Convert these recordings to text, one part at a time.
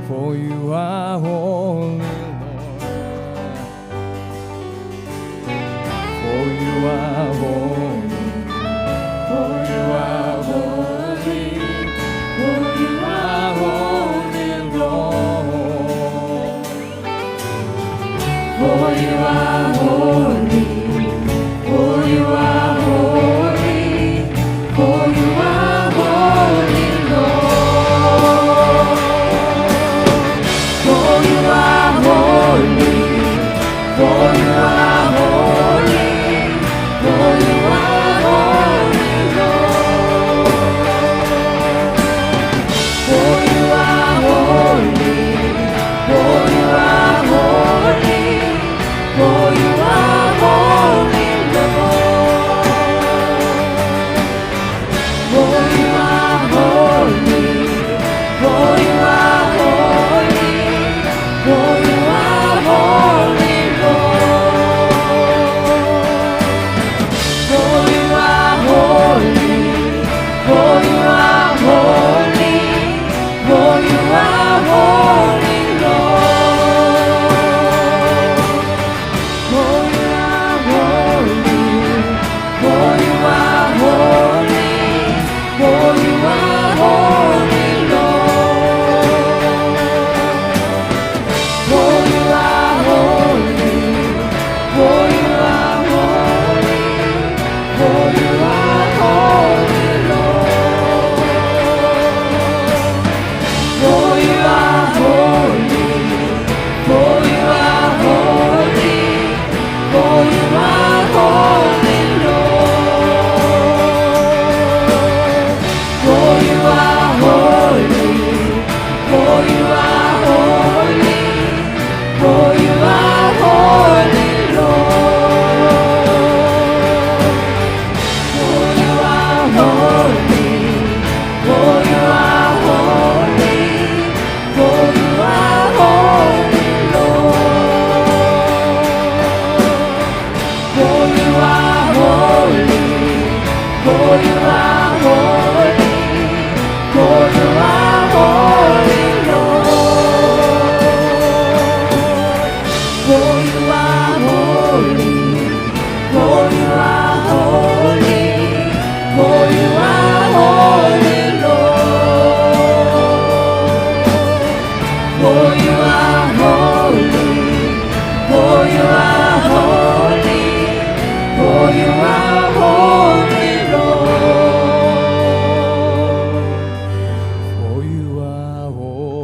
For you are holy, Lord. For you are holy. For you are holy. For you are holy, Lord. For you are holy. For you are holy. For you are holy, Lord. For you are holy. For you are holy. For you are holy, Lord. For you are holy. For you are holy. For you are holy, Lord. For you are holy. For you are holy. For you are holy, Lord. For you are holy. For you are holy. For you are holy, Lord. For you are holy. For you are holy. For you are holy, Lord. For you are holy. For you are holy. For you are holy, Lord. For you are holy. For you are holy. For you are holy, Lord. For you are holy. For you are holy. For you are holy, Lord. For you are holy. For you are holy. For you are holy, Lord. For you are holy. For you are holy. For you are holy, Lord. For you are holy. For you are holy. For you are holy, Lord. For you are holy. For you are holy. For you are holy, Lord. For you are holy. For you are holy. For you are holy, Lord. For you are holy.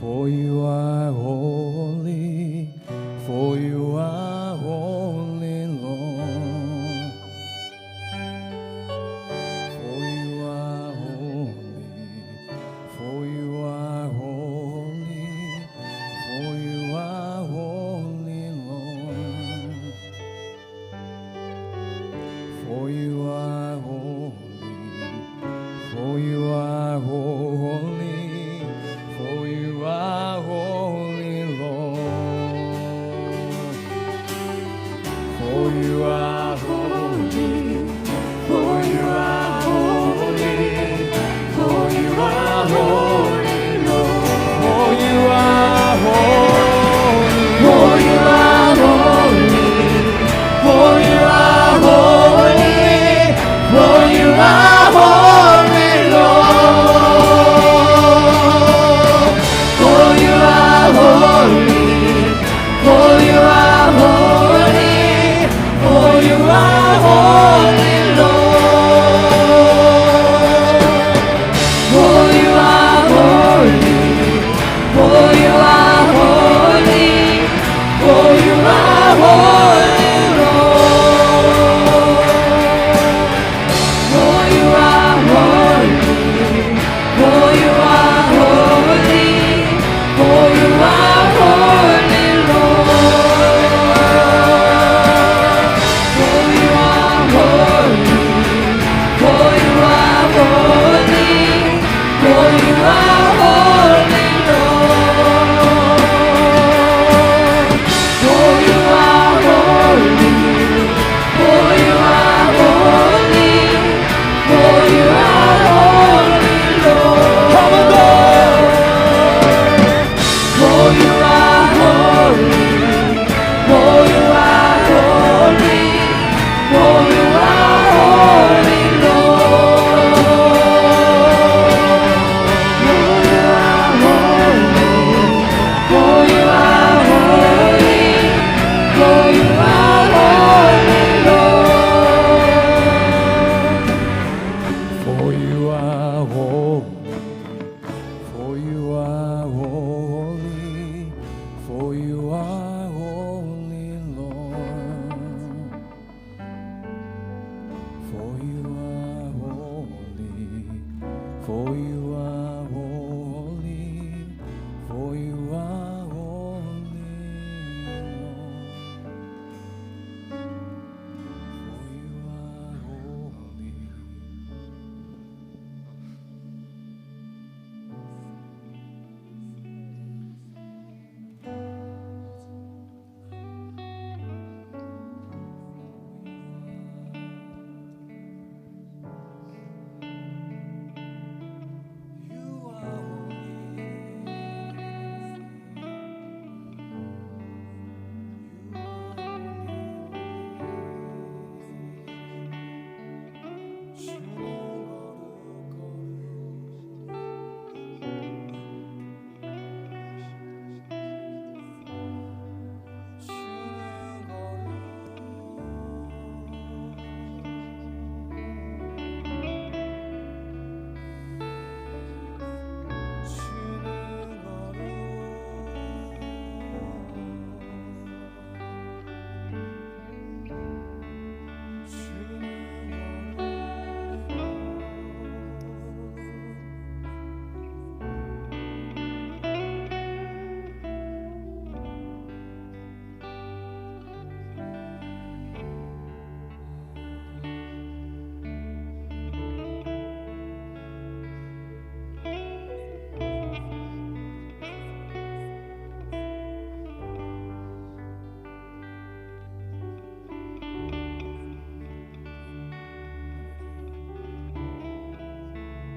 For you are holy. For you are holy, Lord. For you are holy. For you are holy. For you are holy, Lord. For you are holy. For you are holy. For you are holy, Lord. For you are holy. For you are holy. For you are holy. For you are holy, Lord. For you are holy. For you are holy. For are holy, for you are holy, Lord. For you are holy.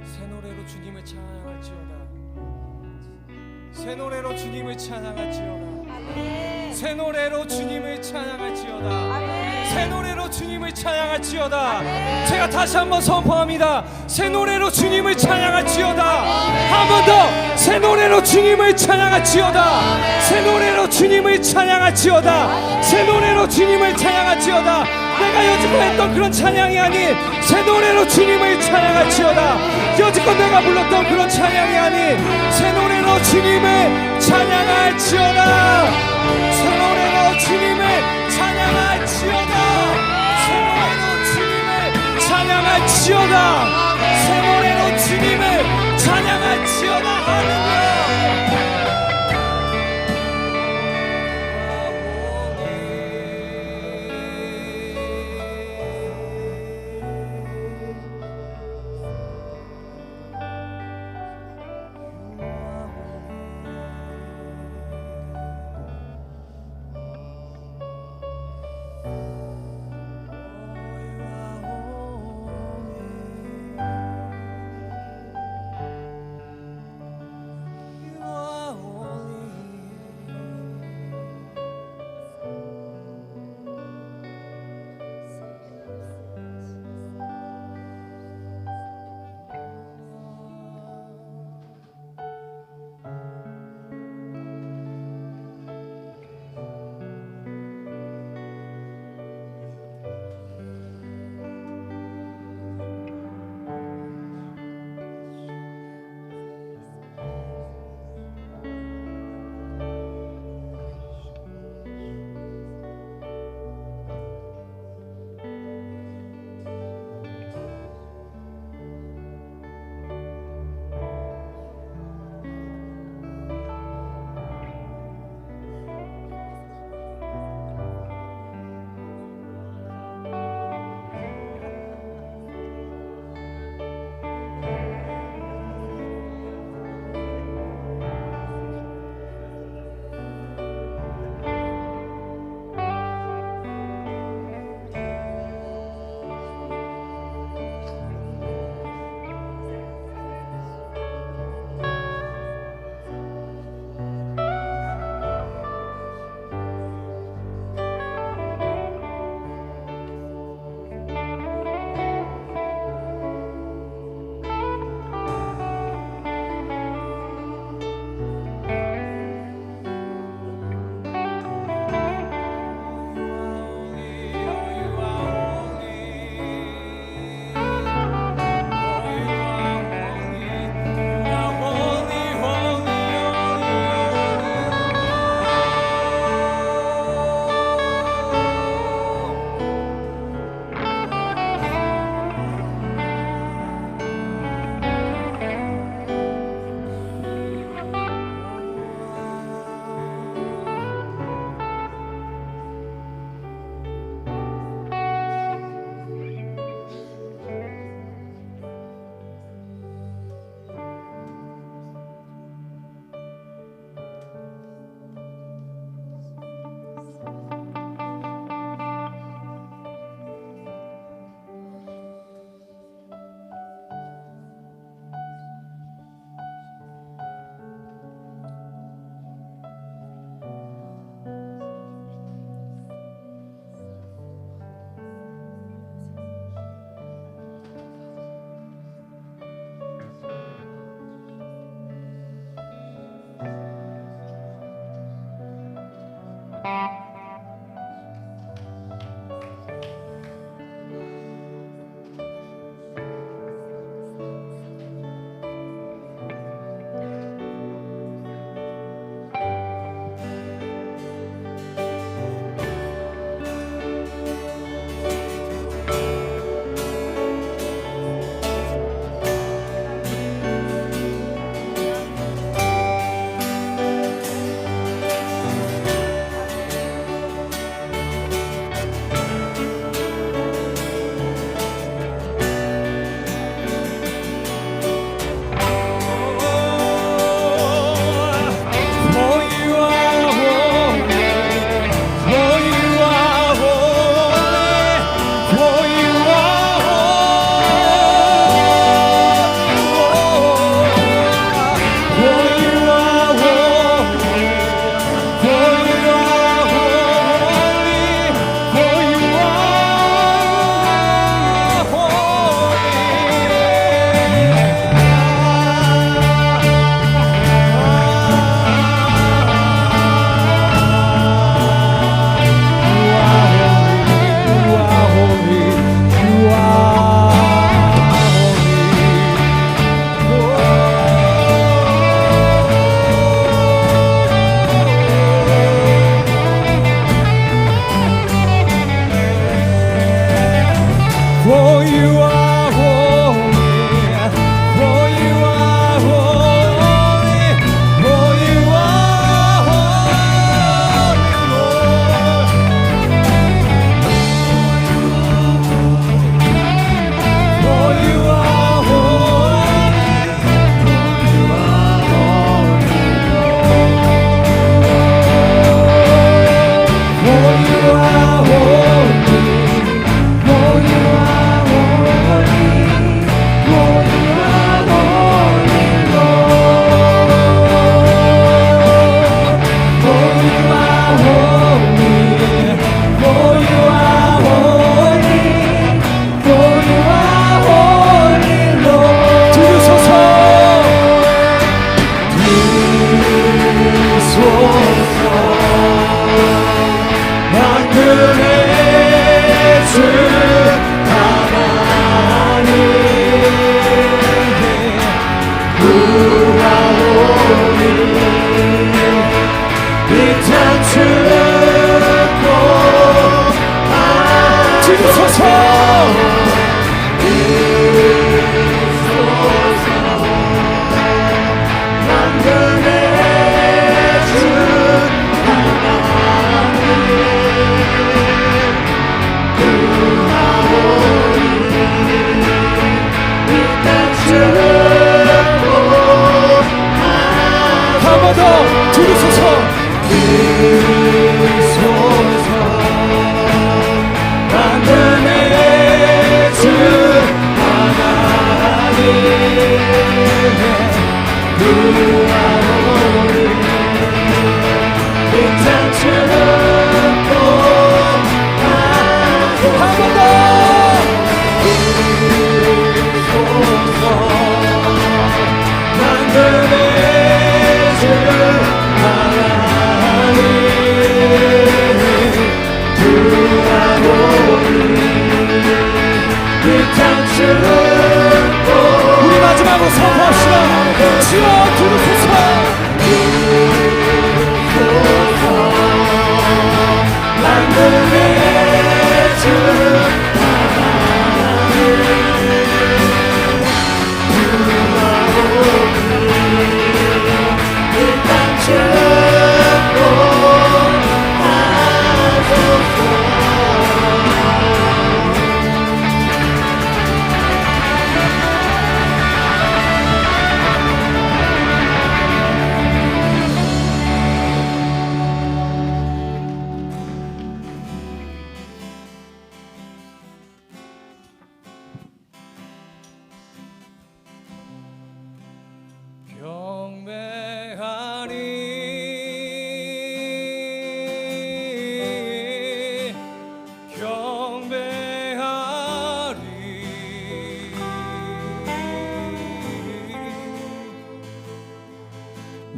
새 노래로 주님을 찬양할지어다. 새 노래로 주님을 찬양할지어다. 새 노래로 주님을 찬양할지어다. 새 노래로 주님을 찬양할지어다. 제가 다시 한번 선포합니다. 새 노래로 주님을 찬양할지어다. 한 번 더 새 노래로 주님을 찬양할지어다. 새 노래로 주님을 찬양할지어다. 새 노래로 주님을 찬양할지어다. 내가 여지껏 했던 그런 찬양이 아닌 새 노래로 주님을 찬양할지어다. 여지껏 내가 불렀던 그런 찬양이 아닌 새 노래로 주님을 찬양할지어다. 새 노래로 주님을 찬양할지어다. 새 노래로 주님을 찬양할지어다. 새 노래로 주님을 찬양할지어다. 할렐루야. 주소서. 우리 마지막으로 선포합시다. 주여 들으소서. 만군의 주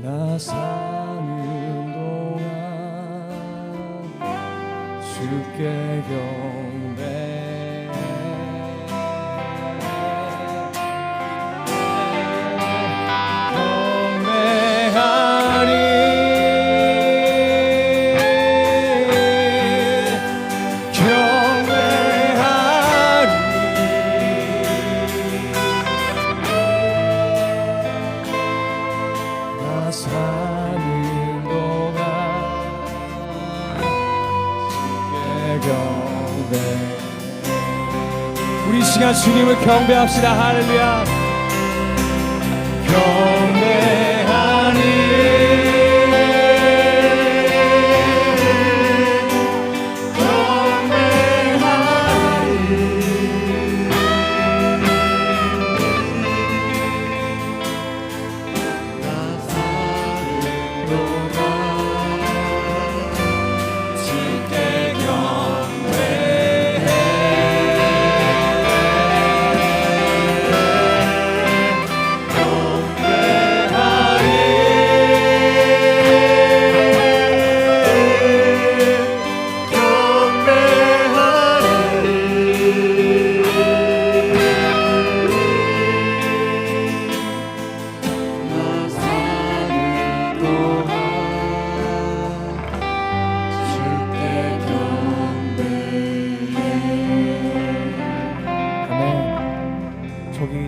나 사는 동안 주께 경배하리. 사는 동안 주께 경배. 우리 이 시간 주님을 경배합시다. 할렐루야.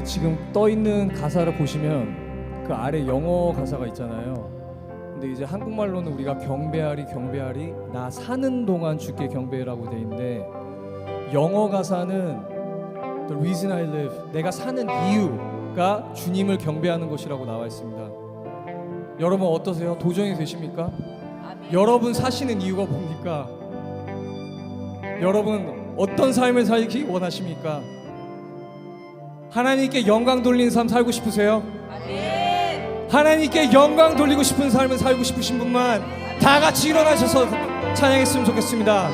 지금 떠 있는 가사를 보시면 그 아래 영어 가사가 있잖아요. 근데 이제 한국말로는 우리가 경배하리 나 사는 동안 주께 경배라고 돼 있는데, 영어 가사는 The reason I live, 내가 사는 이유가 주님을 경배하는 것이라고 나와 있습니다. 여러분 어떠세요? 도전이 되십니까? 여러분 사시는 이유가 뭡니까? 여러분 어떤 삶을 살기 원하십니까? 하나님께 영광 돌리는 삶 살고 싶으세요? 하나님께 영광 돌리고 싶은 삶을 살고 싶으신 분만 다 같이 일어나셔서 찬양했으면 좋겠습니다.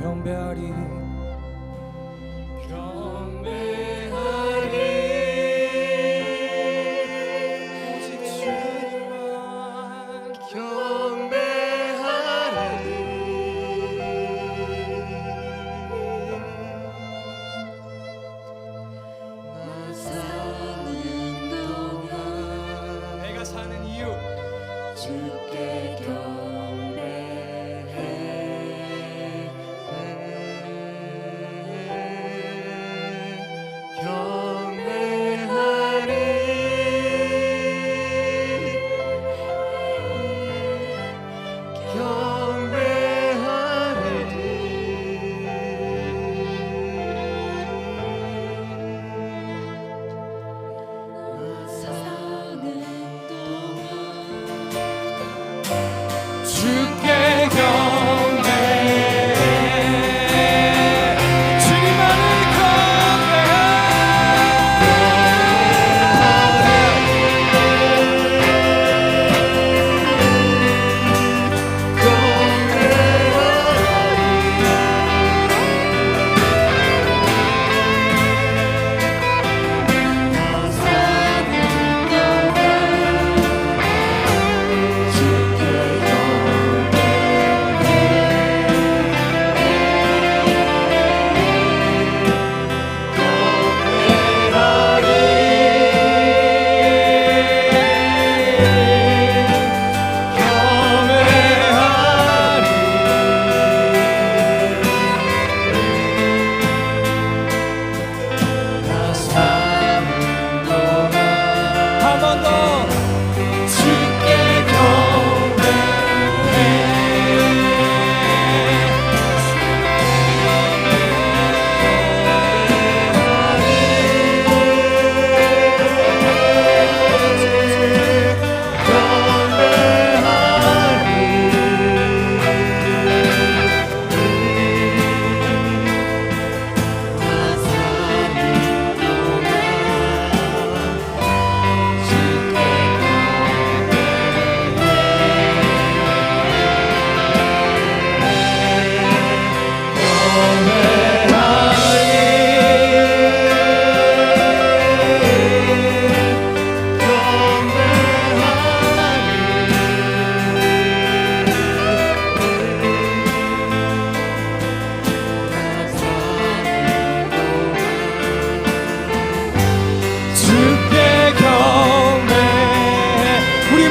경배하리 오직 주님만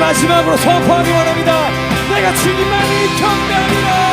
마지막으로 선포하기 원합니다. 내가 주님만이 경배하리라.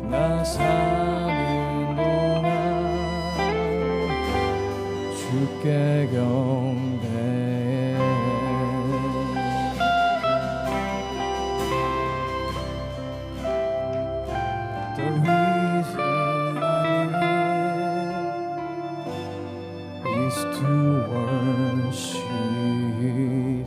나 사는 동안 주께 경배해. The reason I'm here is to worship you.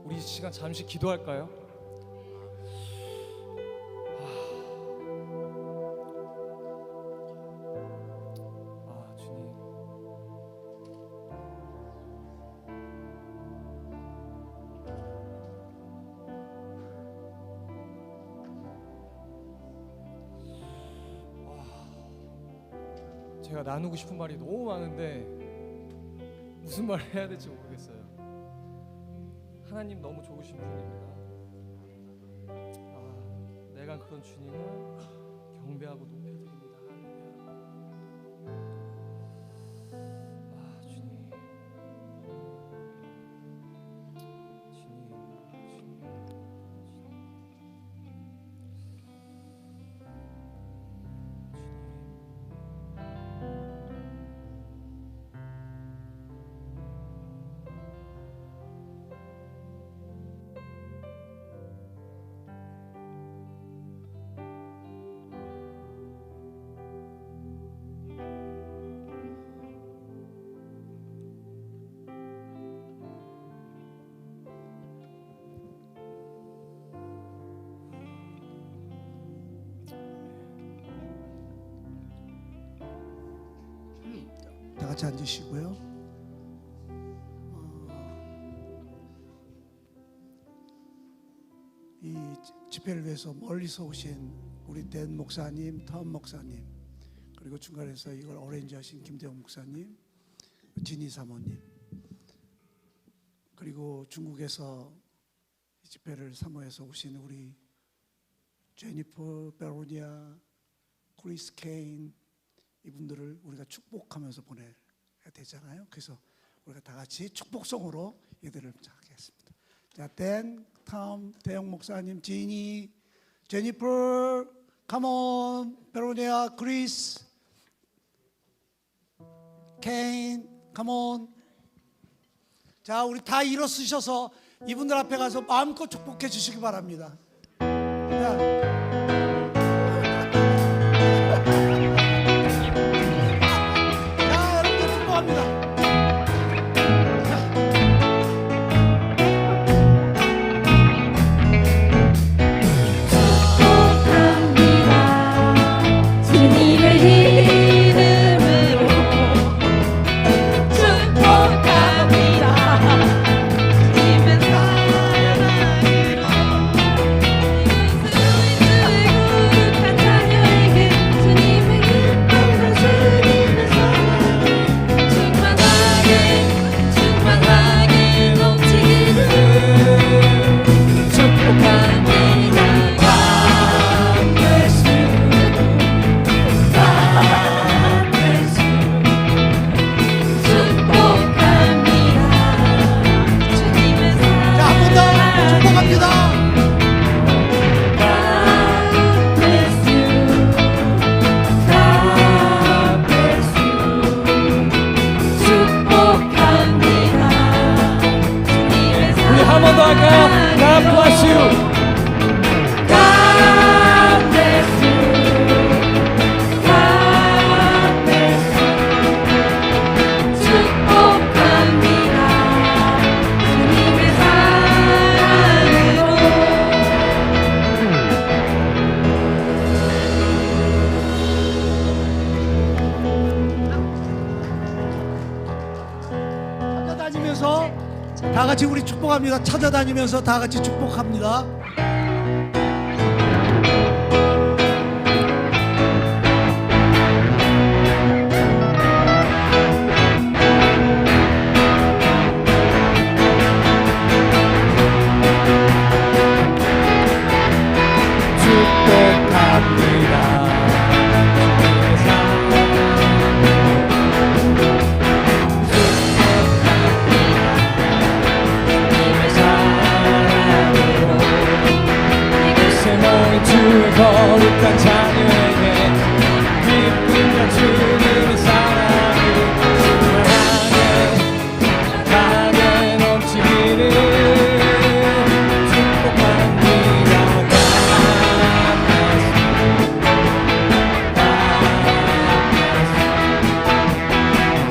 우리 이 시간 잠시 기도할까요? 주님. 제가 나누고 싶은 말이 너무 많은데 무슨 말을 해야 될지 모르겠어요. 하나님 너무 좋으신 분입니다. 내가 그런 주님을 경배하고 높여드립니다. 주님, 다 같이 앉으시고요. 이 집회를 위해서 멀리서 오신 우리 댄 목사님, 텀 목사님, 그리고 중간에서 이걸 어레인지하신 김대영 목사님, 진희 사모님, 그리고 중국에서 이 집회를 사모해서 오신 우리 제니퍼, 베로니아, 크리스 케인, 이분들을 우리가 축복하면서 보내야 되잖아요. 그래서 우리가 다 같이 축복송으로 이들을 하겠습니다. 자, 댄, 탐, 대영 목사님, 지니, 제니퍼, 컴온, 베로니아, 크리스, 케인, 컴온. 자, 우리 다 일어서셔서 이분들 앞에 가서 마음껏 축복해 주시기 바랍니다. 자. 축복합니다. 기도할까요? God bless you. God bless you. God bless you. 축복합니다. 주님의 사랑으로. 찾아다니면서 다 같이 우리 축복합니다. 찾아다니면서 다 같이 축복합니다. 축복합니다. 주의 거룩한 자녀에게 기쁨과 주님의 사랑으로 충만하게 넘치기를 축복합니다.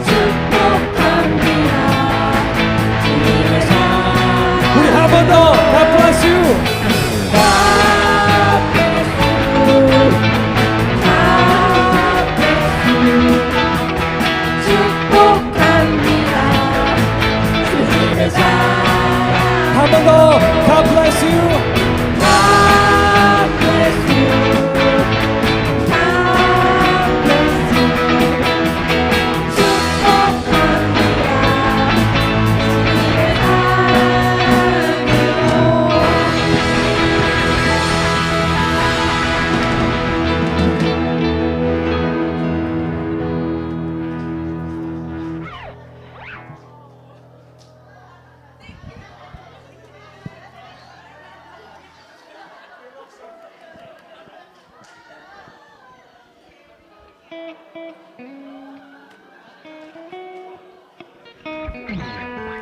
축복합니다. 주님의 사랑. 우리 한 번 더 God bless you. 한 번 더 God bless you. God bless you. God bless you. 축복합니다. 주님의 사랑으로.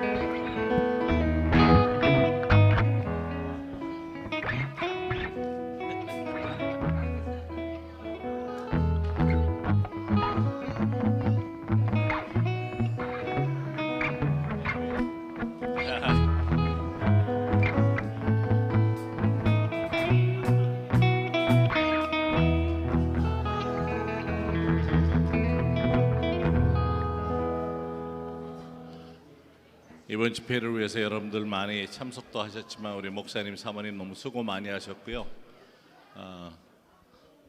이번 집회를 위해서 여러분들 많이 참석도 하셨지만 우리 목사님, 사모님 너무 수고 많이 하셨고요.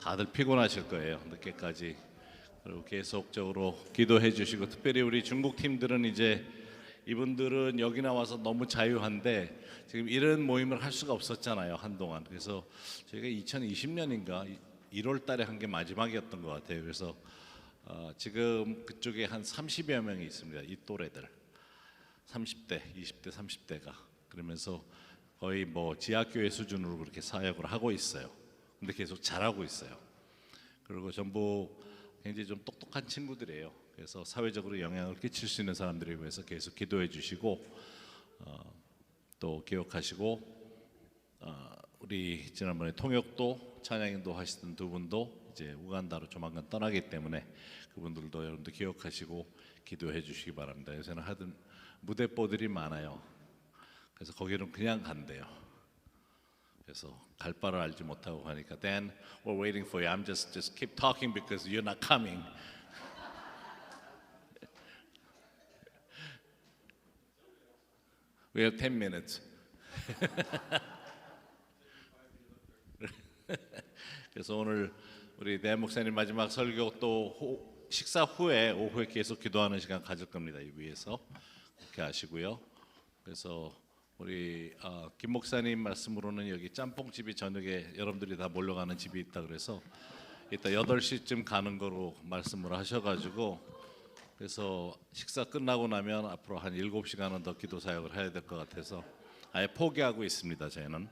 다들 피곤하실 거예요. 늦게까지. 그리고 계속적으로 기도해 주시고, 특별히 우리 중국 팀들은 이제 이분들은 여기 나와서 너무 자유한데 지금 이런 모임을 할 수가 없었잖아요, 한동안. 그래서 저희가 2020년인가 1월 달에 한 게 마지막이었던 것 같아요. 그래서 지금 그쪽에 한 30여 명이 있습니다. 이 또래들. 30대, 20대, 30대가. 그러면서 거의 뭐 지하교회 수준으로 그렇게 사역을 하고 있어요. 근데 계속 잘하고 있어요. 그리고 전부 굉장히 좀 똑똑한 친구들이에요. 그래서 사회적으로 영향을 끼칠 수 있는 사람들을 위해서 계속 기도해 주시고, 또 기억하시고, 우리 지난번에 통역도 찬양인도 하시던 두 분도 이제 우간다로 조만간 떠나기 때문에 그분들도 여러분들 기억하시고 기도해 주시기 바랍니다. 요새는 하여튼 무대뽀들이 많아요. 그래서 거기는 그냥 간대요. 그래서 갈 바를 알지 못하고 하니까 Dan, we're waiting for you. I'm just keep talking because you're not coming. We have 10 minutes. 그래서 오늘 우리 대 목사님 마지막 설교 또 식사 후에 오후에 계속 기도하는 시간 가질 겁니다. 이 위에서 그렇게 하시고요. 그래서 우리 김 목사님 말씀으로는 여기 짬뽕집이 저녁에 여러분들이 다 몰려가는 집이 있다 그래서 이따 8시쯤 가는 거로 말씀을 하셔가지고, 그래서 식사 끝나고 나면 앞으로 한 7시간은 더 기도 사역을 해야 될 것 같아서 아예 포기하고 있습니다. 저희는.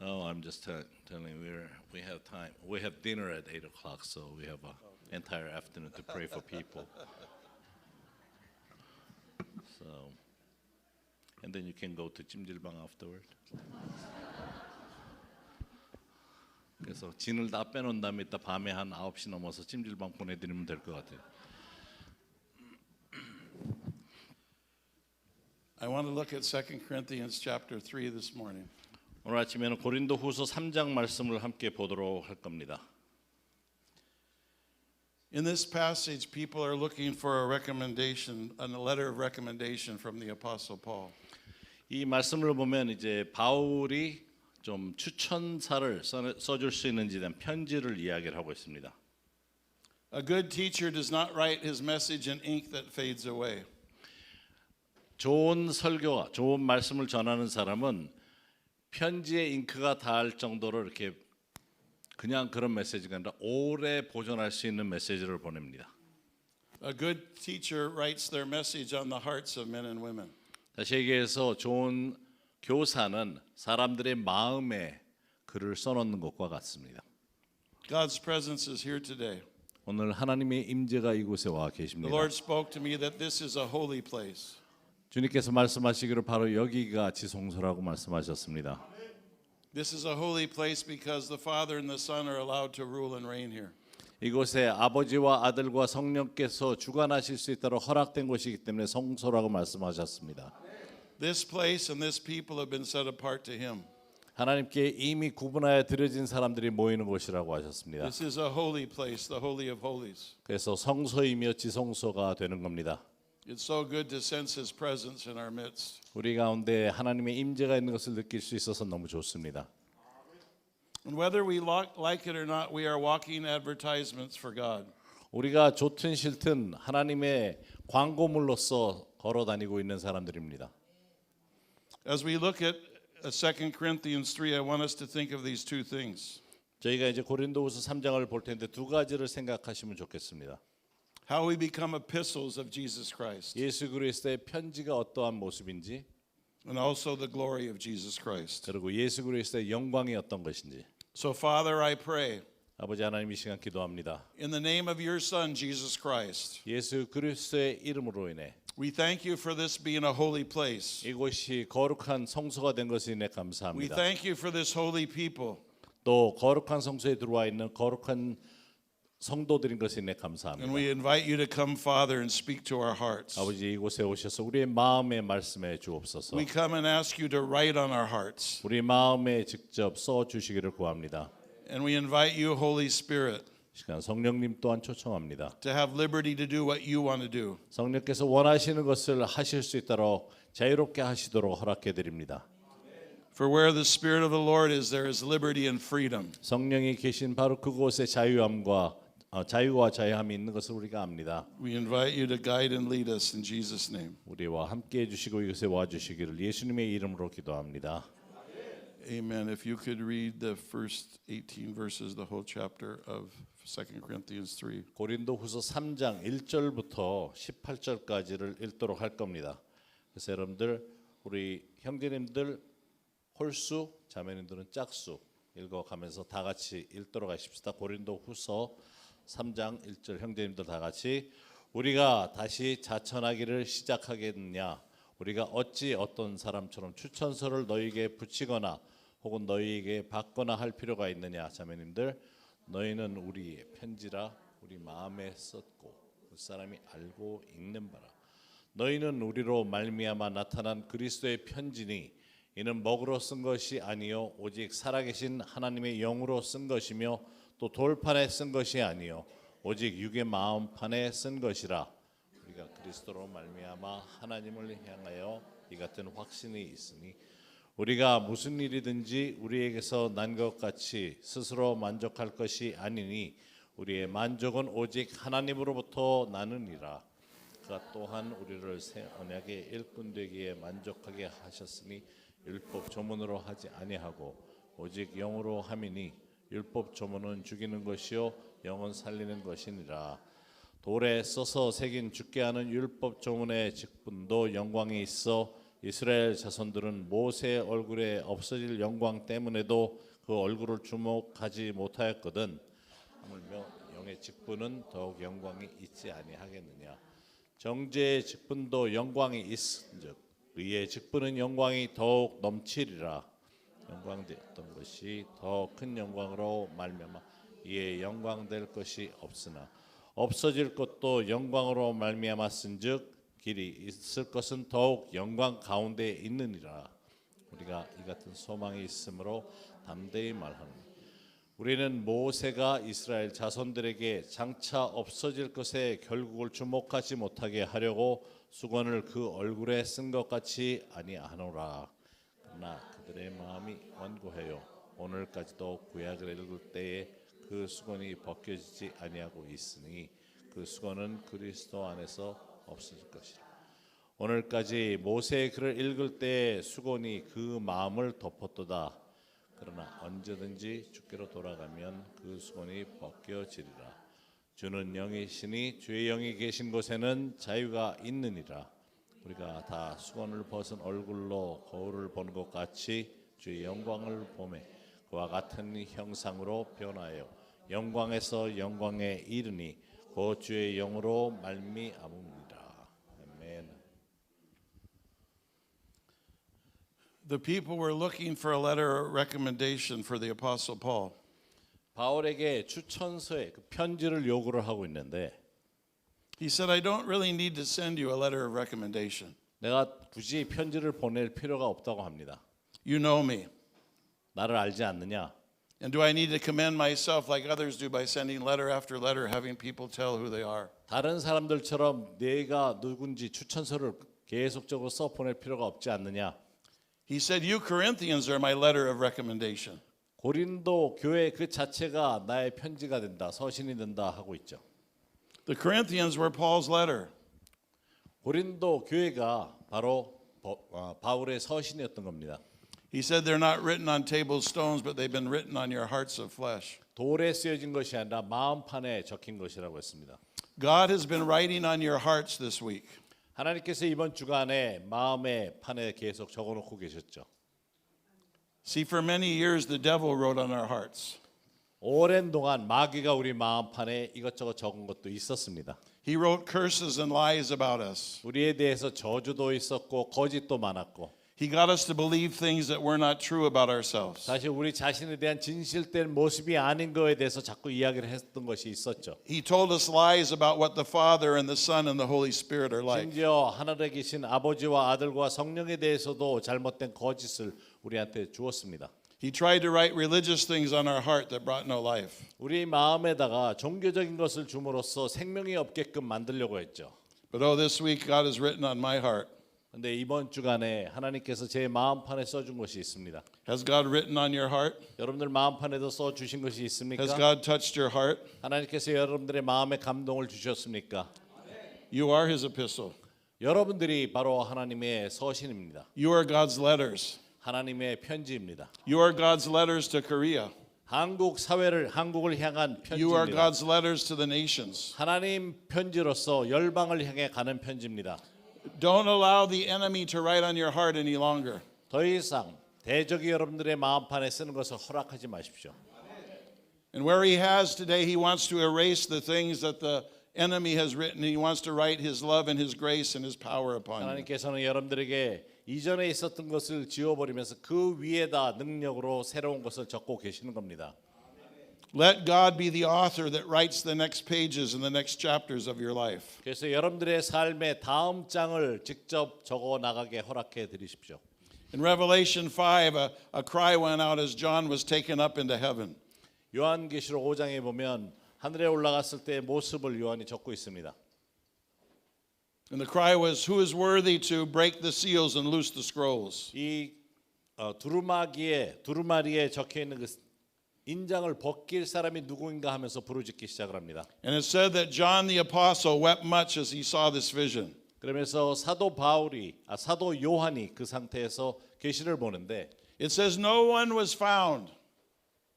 Oh, I'm just telling you, we have time. We have dinner at 8 o'clock, so we have an entire afternoon to pray for people. So, and then you can go to 찜질방 afterward. 그래서 진을 다 빼놓은 다음에 이따 밤에 한 9시 넘어서 찜질방 보내드리면 될 것 같아요. I want to look at 2 Corinthians chapter 3 this morning. 오늘 아침에는 고린도후서 3장 말씀을 함께 보도록 할 겁니다. In this passage, people are looking for a recommendation, a letter of recommendation from the Apostle Paul. 이 말씀을 보면 이제 바울이 좀 추천사를 써줄 수 있는지 대한 편지를 이야기를 하고 있습니다. A good teacher does not write his message in ink that fades away. 좋은 설교와 좋은 말씀을 전하는 사람은 편지에 잉크가 닿을 정도로 이렇게 그냥 그런 메시지가 아니라 오래 보존할 수 있는 메시지를 보냅니다. A good teacher writes their message on the hearts of men and women. 다시 얘기해서 좋은 교사는 사람들의 마음에 글을 써놓는 것과 같습니다. God's presence is here today. 오늘 하나님의 임재가 이곳에 와 The 계십니다. Lord spoke to me that this is a holy place. 주님께서 말씀하시기를 바로 여기가 지성소라고 말씀하셨습니다. This is a holy place because the Father and the Son are allowed to rule and reign here. 이곳에 아버지와 아들과 성령께서 주관하실 수 있도록 허락된 곳이기 때문에 성소라고 말씀하셨습니다. This place and this people have been set apart to Him. 하나님께 이미 구분하여 드려진 사람들이 모이는 곳이라고 하셨습니다. This is a holy place, the Holy of Holies. 그래서 성소이며 지성소가 되는 겁니다. It's so good to sense His presence in our midst. 우리 가운데 하나님의 임재가 있는 것을 느낄 수 있어서 너무 좋습니다. And whether we like it or not, we are walking advertisements for God. 우리가 좋든 싫든 하나님의 광고물로서 걸어 다니고 있는 사람들입니다. As we look at 2 Corinthians 3, I want us to think of these two things. 저희가 이제 고린도후서 3장을 볼 텐데 두 가지를 생각하시면 좋겠습니다. How we become epistles of Jesus Christ, 예수 그리스도의 편지가 어떠한 모습인지, and also the glory of Jesus Christ. 그리고 예수 그리스도의 영광이 어떤 것인지. So, Father, I pray 아버지 하나님 이 시간 기도합니다. in the name of your Son, Jesus Christ. 예수 그리스도의 이름으로 인해 We thank you for this being a holy place. 이곳이 거룩한 성소가 된 것을 인해 We 감사합니다. thank you for this holy people. 또 거룩한 성소에 들어와 있는 거룩한 성도들인 것을 인해 And 감사합니다. we invite you to come, Father, and speak to our hearts. 아버지 이곳에 오셔서 우리의 마음에 말씀해 주옵소서. We come and ask you to write on our hearts. 우리 마음에 직접 써 주시기를 구합니다. And we invite you, Holy Spirit, 시간 성령님 또한 초청합니다. to have liberty to do what you want to do. 성령께서 원하시는 것을 하실 수 있도록 자유롭게 하시도록 허락해 드립니다. For where the Spirit of the Lord is, there is liberty and freedom. 성령이 계신 바로 그곳에 자유와 자유함이 있는 것을 우리가 압니다. We invite you to guide and lead us in Jesus' name. 우리와 함께 해주시고 이곳에 와주시기를 예수님의 이름으로 기도합니다. Amen. If you could read the first 18 verses, the whole chapter of 2 Corinthians 3. 고린도후서 3장 1절부터 18절까지를 읽도록 할 겁니다. 그래서 여러분들 우리 형제님들 홀수, 자매님들은 짝수 읽어가면서 다 같이 읽도록 하십시다. 고린도후서 3장 1절 형제님들 다 같이 우리가 다시 자천하기를 시작하겠느냐 우리가 어찌 어떤 사람처럼 추천서를 너희에게 붙이거나 혹은 너희에게 받거나 할 필요가 있느냐. 자매님들 너희는 우리의 편지라 우리 마음에 썼고 그 사람이 알고 읽는 바라. 너희는 우리로 말미암아 나타난 그리스도의 편지니 이는 먹으로 쓴 것이 아니요 오직 살아계신 하나님의 영으로 쓴 것이며 또 돌판에 쓴 것이 아니요 오직 육의 마음판에 쓴 것이라. 우리가 그리스도로 말미암아 하나님을 향하여 이 같은 확신이 있으니 우리가 무슨 일이든지 우리에게서 난 것 같이 스스로 만족할 것이 아니니 우리의 만족은 오직 하나님으로부터 나느니라. 그가 또한 우리를 새 언약의 일꾼 되기에 만족하게 하셨으니 율법 조문으로 하지 아니하고 오직 영으로 함이니 율법 조문은 죽이는 것이요 영은 살리는 것이니라. 돌에 써서 새긴 죽게 하는 율법 조문의 직분도 영광이 있어 이스라엘 자손들은 모세의 얼굴에 없어질 영광 때문에도 그 얼굴을 주목하지 못하였거든. 하물며 영의 직분은 더욱 영광이 있지 아니하겠느냐. 정죄의 직분도 영광이 있은즉 의의 직분은 영광이 더욱 넘치리라. 영광되었던 것이 더 큰 영광으로 말미암아 이에 영광될 것이 없으나 없어질 것도 영광으로 말미암았은즉 길이 있을 것은 더욱 영광 가운데 있느니라. 우리가 이 같은 소망이 있으므로 담대히 말하노니 우리는 모세가 이스라엘 자손들에게 장차 없어질 것에 결국을 주목하지 못하게 하려고 수건을 그 얼굴에 쓴 것 같이 아니하노라. 그러나 그들의 마음이 완고해요. 오늘까지도 구약을 읽을 때에 그 수건이 벗겨지지 아니하고 있으니 그 수건은 그리스도 안에서 없어질 것이라. 오늘까지 모세의 글을 읽을 때에 수건이 그 마음을 덮었도다. 그러나 언제든지 주께로 돌아가면 그 수건이 벗겨지리라. 주는 영이시니 주의 영이 계신 곳에는 자유가 있느니라. 우리가 다 수건을 벗은 얼굴로 거울을 보는 것 같이 주의 영광을 보매 그와 같은 형상으로 변하여 영광에서 영광에 이르니 곧 주의 영으로 말미암음이라. 아멘. The people were looking for a letter of recommendation for the Apostle Paul. 바울에게 추천서에 그 편지를 요구를 하고 있는데 He said, I don't really need to send you a letter of recommendation. 내가 굳이 편지를 보낼 필요가 없다고 합니다. You know me. 나를 알지 않느냐? And do I need to commend myself like others do by sending letter after letter, having people tell who they are? 다른 사람들처럼 내가 누군지 추천서를 계속적으로 써 보낼 필요가 없지 않느냐? He said, you Corinthians are my letter of recommendation. 고린도 교회 그 자체가 나의 편지가 된다, 서신이 된다 하고 있죠. The Corinthians were Paul's letter. 고린도 교회가 바로 바울의 서신이었던 겁니다. He said they're not written on table stones, but they've been written on your hearts of flesh. 돌에 쓰여진 것이 아니라 마음판에 적힌 것이라고 했습니다. God has been writing on your hearts this week. 하나님께서 이번 주간에 마음의 판에 계속 적어놓고 계셨죠. See, for many years the devil wrote on our hearts. 오랜 동안 마귀가 우리 마음판에 이것저것 적은 것도 있었습니다. He wrote curses and lies about us. 우리에 대해서 저주도 있었고 거짓도 많았고 He got us to believe things that were not true about ourselves. 사실 우리 자신에 대한 진실된 모습이 아닌 거에 대해서 자꾸 이야기를 했던 것이 있었죠. He told us lies about what the Father and the Son and the Holy Spirit are like. 심지어 하늘에 계신 아버지와 아들과 성령에 대해서도 잘못된 거짓을 우리한테 주었습니다. He tried to write religious things on our heart that brought no life. 우리 마음에다가 종교적인 것을 줌으로써 생명이 없게끔 만들려고 했죠. But oh, this week God has written on my heart. 근데 이번 주간에 하나님께서 제 마음판에 써준 것이 있습니다. Has God written on your heart? 여러분들 마음판에도 써주신 것이 있습니까? Has God touched your heart? 하나님께서 여러분들의 마음에 감동을 주셨습니까? You are His epistle. 여러분들이 바로 하나님의 서신입니다. You are God's letters. 하나님의 편지입니다. You are God's letters to Korea. 한국을 향한 You are 편지입니다. God's letters to the nations. 하나님 편지로서 열방을 향해 가는 편지입니다. Don't allow the enemy to write on your heart any longer. 더 이상 대적이 여러분들의 마음판에 쓰는 것을 허락하지 마십시오. And where he has today, he wants to erase the things that the enemy has written. He wants to write his love and his grace and his power upon you. 하나님께서는 여러분들에게 이전에 있었던 것을 지워버리면서 그 위에다 능력으로 새로운 것을 적고 계시는 겁니다. Let God be the author that writes the next pages and the next chapters of your life. 그래서 여러분들의 삶의 다음 장을 직접 적어 나가게 허락해 드리십시오. In Revelation 5, a cry went out as John was taken up into heaven. 요한계시록 5장에 보면 하늘에 올라갔을 때의 모습을 요한이 적고 있습니다. And the cry was, who is worthy to break the seals and loose the scrolls? 이 두루마리에 적혀 있는 그 인장을 벗길 사람이 누구인가 하면서 부르짖기 시작을 합니다. And it said that John the apostle wept much as he saw this vision. 그러면서 사도 요한이 그 상태에서 계시를 보는데 It says no one was found.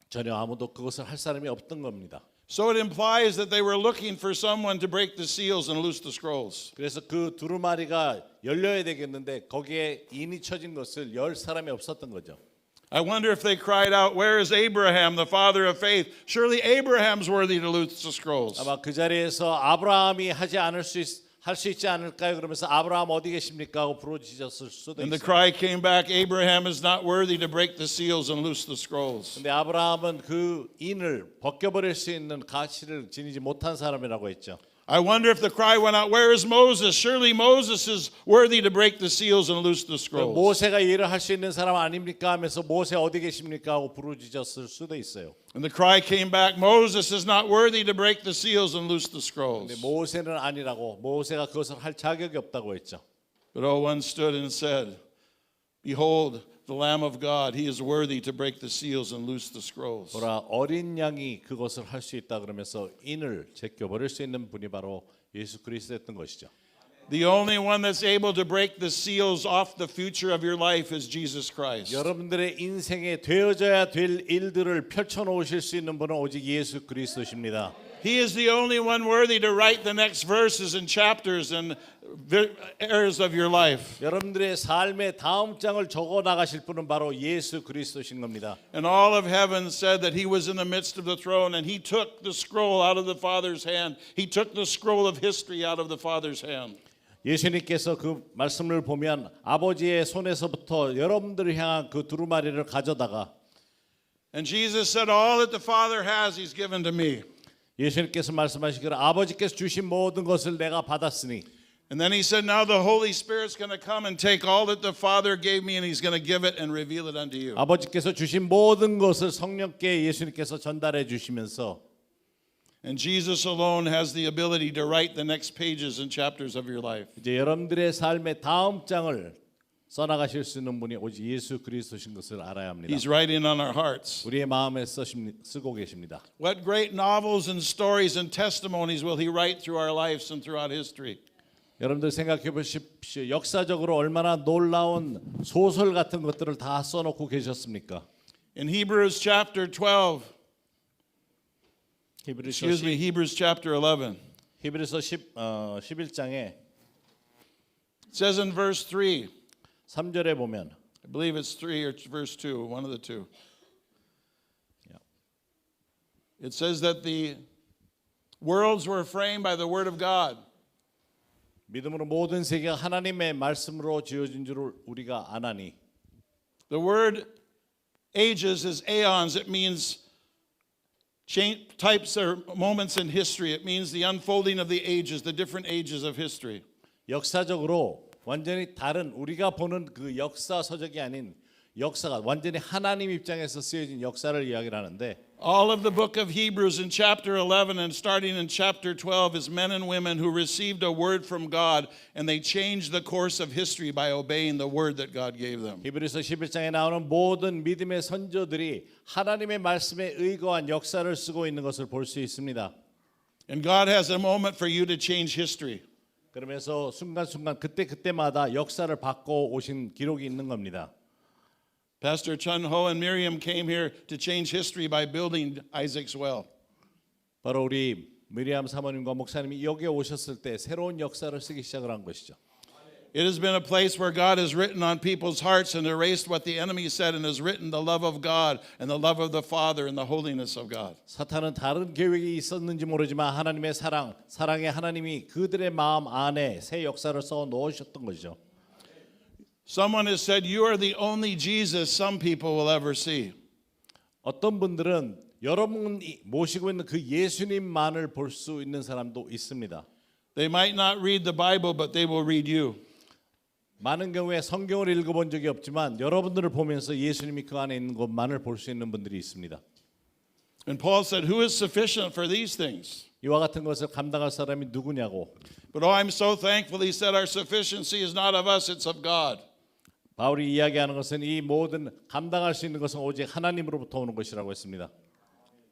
전혀 아무도 그것을 할 사람이 없던 겁니다. So it implies that they were looking for someone to break the seals and loose the scrolls. 그래서 그 두루마리가 열려야 되겠는데 거기에 인이 쳐진 것을 열 사람이 없었던 거죠. I wonder if they cried out, where is Abraham, the father of faith? Surely Abraham's worthy to loose the scrolls. 아마 그 자리에서 아브라함이 하지 않을 수 할 수 있지 않을까요? 그러면서 아브라함 어디 계십니까? 하고 부르짖었을 수도 And the 있어요. cry came back, Abraham is not worthy to break the seals and loose the scrolls. 근데 아브라함은 그 인을 벗겨버릴 수 있는 가치를 지니지 못한 사람이라고 했죠. I wonder if the cry went out, where is Moses? Surely Moses is worthy to break the seals and loose the scrolls. 모세가 이 일을 할 수 있는 사람 아닙니까? 하면서 모세 어디 계십니까? 하고 부르짖었을 수도 있어요. And the cry came back, Moses is not worthy to break the seals and loose the scrolls. 근데 모세는 아니라고, 모세가 그것을 할 자격이 없다고 했죠. But one stood and said, behold, the Lamb of God, he is worthy to break the seals and loose the scrolls. 보라, 어린 양이 그것을 할 수 있다 그러면서 인을 제껴버릴 수 있는 분이 바로 예수 그리스도였던 것이죠. The only one that's able to break the seals off the future of your life is Jesus Christ. 여러분들의 인생에 되어져야 될 일들을 펼쳐놓으실 수 있는 분은 오직 예수 그리스도십니다. He is the only one worthy to write the next verses and chapters and areas of your life. 여러분들의 삶의 다음 장을 적어 나가실 분은 바로 예수 그리스도신 겁니다. And all of heaven said that he was in the midst of the throne and he took the scroll out of the Father's hand. He took the scroll of history out of the Father's hand. 예수님께서 그 말씀을 보면 아버지의 손에서부터 여러분들을 향한 그 두루마리를 가져다가 And Jesus said, all that the Father has, he's given to me. 예수님께서 말씀하시기를 아버지께서 주신 모든 것을 내가 받았으니 And then he said, now the Holy Spirit's going to come and take all that the Father gave me and he's going to give it and reveal it unto you. 아버지께서 주신 모든 것을 성령께 예수님께서 전달해 주시면서 And Jesus alone has the ability to write the next pages and chapters of your life. 이제 여러분들의 삶의 다음 장을 써나가실 수 있는 분이 오직 예수 그리스도신 것을 알아야 합니다. He's writing on our hearts. 우리의 마음에 쓰고 계십니다. What great novels and stories and testimonies will he write through our lives and throughout history? 여러분들 생각해 보십시오. 역사적으로 얼마나 놀라운 소설 같은 것들을 다 써놓고 계셨습니까? In Hebrews chapter 12, 히브리서 Hebrews chapter 11. 11장에 It says in verse 3, 3절에 보면 I believe it's 3 or verse 2, one of the two. Yeah. It says that the worlds were framed by the word of God. 믿음으로 모든 세계가 하나님의 말씀으로 지어진 줄을 우리가 아나니. The word ages is aeons. It means types or moments in history. It means the unfolding of the ages, the different ages of history. 역사적으로 완전히 다른 우리가 보는 그 역사 서적이 아닌 역사가 완전히 하나님 입장에서 쓰여진 역사를 이야기를 하는데 All of the book of Hebrews in chapter 11 and starting in chapter 12 is men and women who received a word from God and they changed the course of history by obeying the word that God gave them. 히브리서 11장에 나오는 모든 믿음의 선조들이 하나님의 말씀에 의거한 역사를 쓰고 있는 것을 볼 수 있습니다. And God has a moment for you to change history. 그러면서 순간순간 그때마다 역사를 바꿔 오신 기록이 있는 겁니다. Pastor Chun Ho and Miriam came here to change history by building Isaac's well. 바로 우리 미리암 사모님과 목사님이 여기에 오셨을 때 새로운 역사를 쓰기 시작을 한 것이죠. It has been a place where God has written on people's hearts and erased what the enemy said and has written the love of God and the love of the Father and the holiness of God. 사탄은 다른 계획이 있었는지 모르지만 하나님의 사랑의 하나님이 그들의 마음 안에 새 역사를 써 놓으셨던 것이죠. Someone has said, you are the only Jesus some people will ever see. 어떤 분들은 여러분이 모시고 있는 그 예수님만을 볼 수 있는 사람도 있습니다. They might not read the Bible, but they will read you. 많은 경우에 성경을 읽어본 적이 없지만 여러분들을 보면서 예수님이 그 안에 있는 것만을 볼 수 있는 분들이 있습니다. And Paul said, who is sufficient for these things? 이와 같은 것을 감당할 사람이 누구냐고. But oh, I'm so thankful he said our sufficiency is not of us, it's of God. 바울이 이야기하는 것은 이 모든 감당할 수 있는 것은 오직 하나님으로부터 오는 것이라고 했습니다.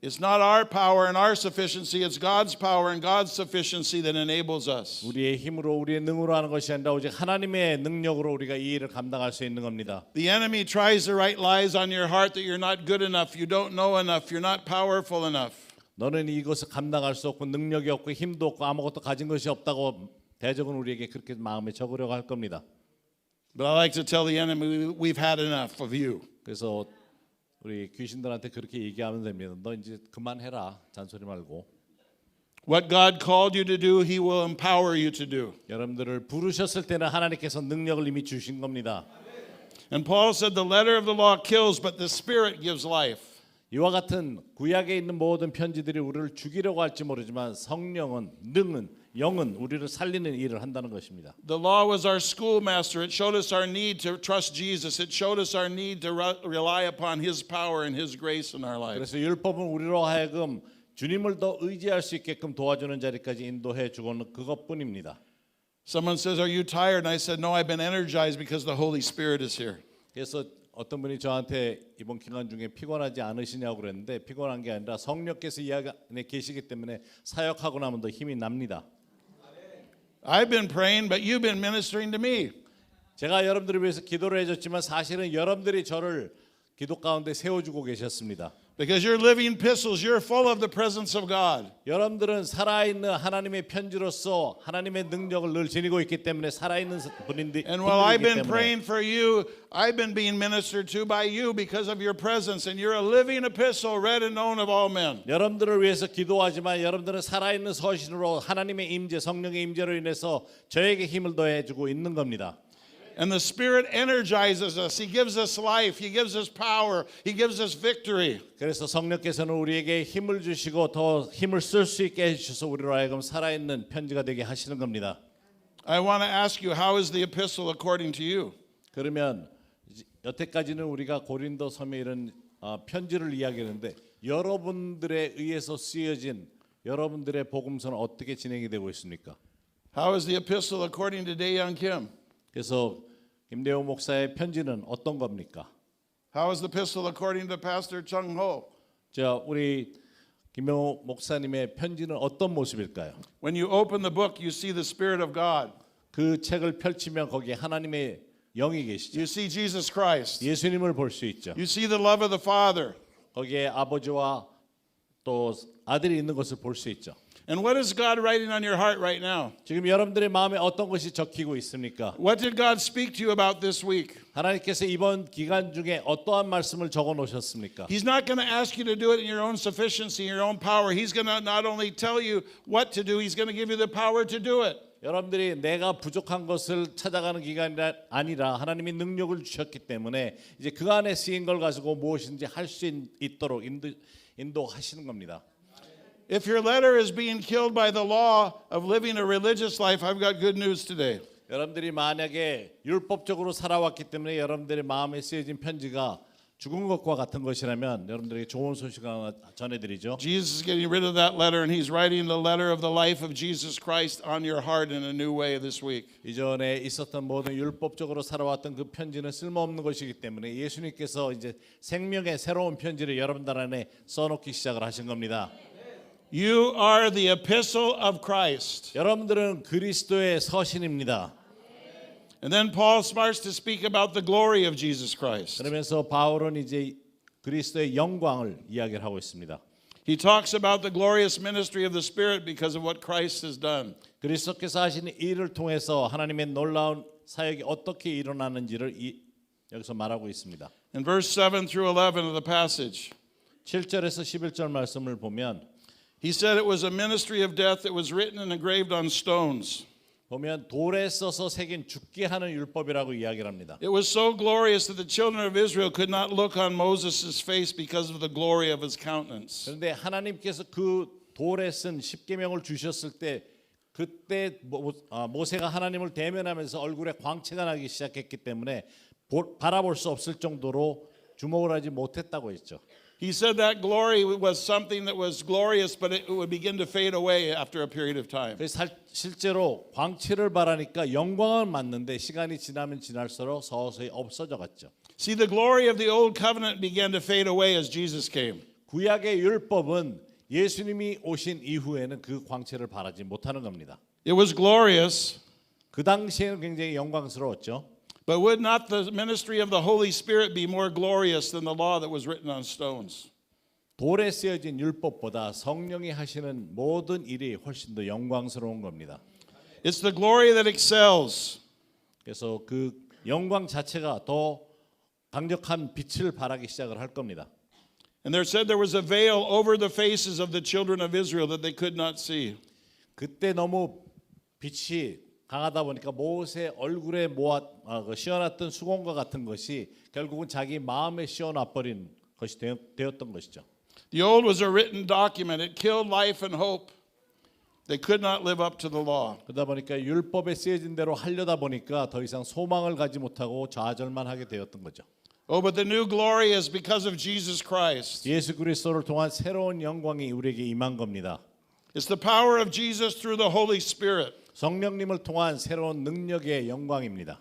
It's not our power and our sufficiency, it's God's power and God's sufficiency that enables us. 우리의 힘으로 우리의 능으로 하는 것이 아니라 오직 하나님의 능력으로 우리가 이 일을 감당할 수 있는 겁니다. The enemy tries to write lies on your heart that you're not good enough, you don't know enough, you're not powerful enough. 너는 이것을 감당할 수 없고 능력이 없고 힘도 없고 아무것도 가진 것이 없다고 대적은 우리에게 그렇게 마음에 적으려고 할 겁니다. But I like to tell the enemy, we've had enough of you. 그래서 우리 귀신들한테 그렇게 얘기하면 됩니다. 너 이제 그만해라. 잔소리 말고. What God called you to do, He will empower you to do. 여러분들을 부르셨을 때는 하나님께서 능력을 이미 주신 겁니다. And Paul said the letter of the law kills, but the Spirit gives life. 이와 같은 구약에 있는 모든 편지들이 우리를 죽이려고 할지 모르지만 성령은 능은 영은 우리를 살리는 일을 한다는 것입니다. The law was our schoolmaster. It showed us our need to trust Jesus. It showed us our need to rely upon His power and His grace in our lives. 그래서 율법은 우리로 하여금 주님을 더 의지할 수 있게끔 도와주는 자리까지 인도해 주고는 그것뿐입니다. Someone says, "Are you tired?" And I said, "No, I've been energized because the Holy Spirit is here." 그래서 어떤 분이 저한테 이번 기간 중에 피곤하지 않으시냐고 그랬는데 피곤한 게 아니라 성령께서 이 안에 계시기 때문에 사역하고 나면 더 힘이 납니다. I've been praying, but you've been ministering to me. 제가 여러분들을 위해서 기도를 해줬지만 사실은 여러분들이 저를 기도 가운데 세워주고 계셨습니다. Because you're living epistles, you're full of the presence of God. 여러분들은 살아있는 하나님의 편지로서 하나님의 능력을 늘 지니고 있기 때문에 살아있는 And while I've 분들이기 been 때문에 praying for you, I've been being ministered to by you because of your presence, and you're a living epistle read and known of all men. 여러분들을 위해서 기도하지만 여러분들은 살아있는 서신으로 하나님의 임재, 성령의 임재로 인해서 저에게 힘을 더해주고 있는 겁니다. And the Spirit energizes us. He gives us life. He gives us power. He gives us victory. 그래서 성령께서는 우리에게 힘을 주시고 더 힘을 쓸 수 있게 해주셔서 우리로 하여금 살아있는 편지가 되게 하시는 겁니다. I want to ask you, how is the epistle according to you? 그러면 여태까지는 우리가 고린도 섬에 이런 편지를 이야기했는데 여러분들에 의해서 쓰여진 여러분들의 복음서는 어떻게 진행이 되고 있습니까? How is the epistle according to Daeyoung Kim? 그래서 김대호 목사의 편지는 어떤 겁니까? How is the epistle according to Pastor Chung Ho? 자, 우리 김대호 목사님의 편지는 어떤 모습일까요? When you open the book, you see the Spirit of God. 그 책을 펼치면 거기에 하나님의 영이 계시죠. You see Jesus Christ. 예수님을 볼 수 있죠. You see the love of the Father. 거기에 아버지와 또 아들이 있는 것을 볼 수 있죠. And what is God writing on your heart right now? 지금 여러분들의 마음에 어떤 것이 적히고 있습니까? What did God speak to you about this week? 하나님께서 이번 기간 중에 어떠한 말씀을 적어 놓으셨습니까? He's not going to ask you to do it in your own sufficiency, your own power. He's going to not only tell you what to do, he's going to give you the power to do it. 여러분들이 내가 부족한 것을 찾아가는 기간이 아니라 하나님이 능력을 주셨기 때문에 이제 그 안에 쓰인 걸 가지고 무엇인지 할 수 있도록 인도하시는 겁니다. If your letter is being killed by the law of living a religious life, I've got good news today. 여러분들이 만약에 율법적으로 살아왔기 때문에 여러분들의 마음에 쓰여진 편지가 죽은 것과 같은 것이라면 여러분들에게 좋은 소식을 하나 전해드리죠. Jesus is getting rid of that letter, and he's writing the letter of the life of Jesus Christ on your heart in a new way this week. 이전에 있었던 모든 율법적으로 살아왔던 그 편지는 쓸모없는 것이기 때문에 예수님께서 이제 생명의 새로운 편지를 여러분들 안에 써놓기 시작을 하신 겁니다. You are the epistle of Christ. 여러분들은 그리스도의 서신입니다. And then Paul starts to speak about the glory of Jesus Christ. 그러면서 바울은 이제 그리스도의 영광을 이야기를 하고 있습니다. He talks about the glorious ministry of the Spirit because of what Christ has done. 그리스도께서 하신 일을 통해서 하나님의 놀라운 사역이 어떻게 일어나는지를 여기서 말하고 있습니다. In verse 7 through 11 of the passage, 7절에서 11절 말씀을 보면 he said it was a ministry of death that was written and engraved on stones. 보면 돌에 써서 새긴 죽게 하는 율법이라고 이야기를 합니다. It was so glorious that the children of Israel could not look on Moses' face because of the glory of his countenance. 그런데 하나님께서 그 돌에 쓴 십계명을 주셨을 때 그때 모세가 하나님을 대면하면서 얼굴에 광채가 나기 시작했기 때문에 바라볼 수 없을 정도로 주목을 하지 못했다고 했죠. He said that glory was something that was glorious, but it would begin to fade away after a period of time. 그래서 실제로 광채를 바라니까 영광은 맞는데 시간이 지나면 지날수록 서서히 없어져 갔죠. See, the glory of the old covenant began to fade away as Jesus came. 구약의 율법은 예수님이 오신 이후에는 그 광채를 바라지 못하는 겁니다. It was glorious, 그 당시에는 굉장히 영광스러웠죠. but would not the ministry of the Holy Spirit be more glorious than the law that was written on stones? 돌에 쓰여진 율법보다 성령이 하시는 모든 일이 훨씬 더 영광스러운 겁니다. It's the glory that excels. 그래서 그 영광 자체가 더 강력한 빛을 발하기 시작을 할 겁니다. And there said there was a veil over the faces of the children of Israel that they could not see. 그때 너무 빛이 강하다 보니까 모세 얼굴에 씌워놨던 수건과 같은 것이 결국은 자기 마음에 씌워놔 버린 것이 되었던 것이죠. The old was a written document. It killed life and hope. They could not live up to the law. 그러다 보니까 율법에 쓰여진 대로 하려다 보니까 더 이상 소망을 가지 못하고 좌절만 하게 되었던 거죠. Oh, but the new glory is because of Jesus Christ. 예수 그리스도를 통한 새로운 영광이 우리에게 임한 겁니다. It's the power of Jesus through the Holy Spirit. 성령님을 통한 새로운 능력의 영광입니다.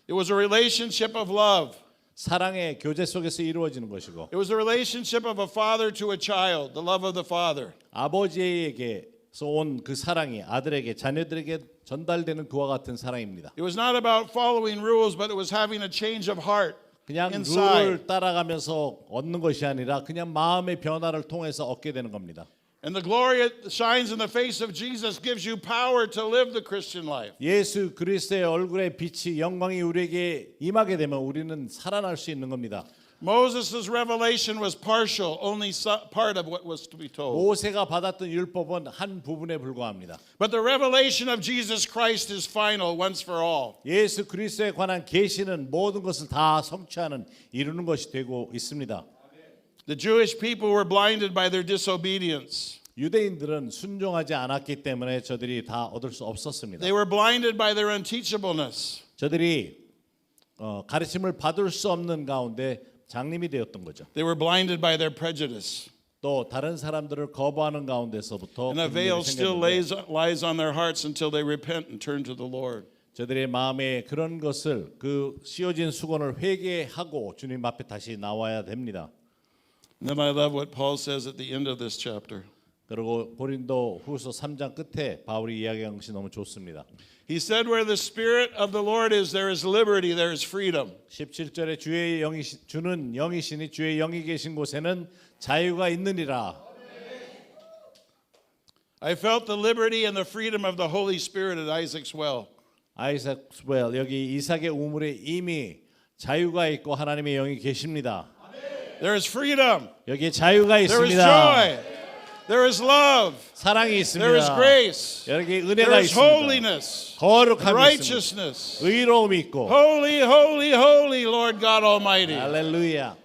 It was a relationship of love. 사랑의 교제 속에서 이루어지는 것이고 It was a relationship of a father to a child, the love of the father. 아버지에게서 온 그 사랑이 아들에게 자녀들에게 전달되는 그와 같은 사랑입니다. It was not about following rules, but it was having a change of heart 그냥 inside. 룰을 따라가면서 얻는 것이 아니라 그냥 마음의 변화를 통해서 얻게 되는 겁니다. And the glory that shines in the face of Jesus gives you power to live the Christian life. 예수 그리스도의 얼굴의 빛이 영광이 우리에게 임하게 되면 우리는 살아날 수 있는 겁니다. Moses' revelation was partial, only part of what was to be told. 모세가 받았던 율법은 한 부분에 불과합니다. But the revelation of Jesus Christ is final once for all. 예수 그리스도에 관한 계시는 모든 것을 다 성취하는 이루는 것이 되고 있습니다. The Jewish people were blinded by their disobedience. 유대인들은 순종하지 않았기 때문에 저들이 다 얻을 수 없었습니다. They were blinded by their unteachableness. 저들이 가르침을 받을 수 없는 가운데 장님이 되었던 거죠. They were blinded by their prejudice. 또 다른 사람들을 거부하는 가운데서부터 And a veil still lies on their hearts until they repent and turn to the Lord. 저들의 마음에 그런 것을 그 씌워진 수건을 회개하고 주님 앞에 다시 나와야 됩니다. And then I love what Paul says at the end of this chapter. 그리고 고린도 후서 3장 끝에 바울이 이야기한 것이 너무 좋습니다. He said, where the Spirit of the Lord is, there is liberty, there is freedom. 17절에 주는 영이시니 주의 영이 계신 곳에는 자유가 있느니라. I felt the liberty and the freedom of the Holy Spirit at Isaac's well. 아이삭 스웰 여기 이삭의 우물에 이미 자유가 있고 하나님의 영이 계십니다. There is freedom. 여기에 자유가 There is 있습니다. joy. There is love. 사랑이 있습니다. There is grace. 여기 There 은혜가 is 있습니다. holiness. 거룩함이 있습니다. Righteousness. 의로움이 있고. Holy, holy, holy, Lord God Almighty. 할렐루야.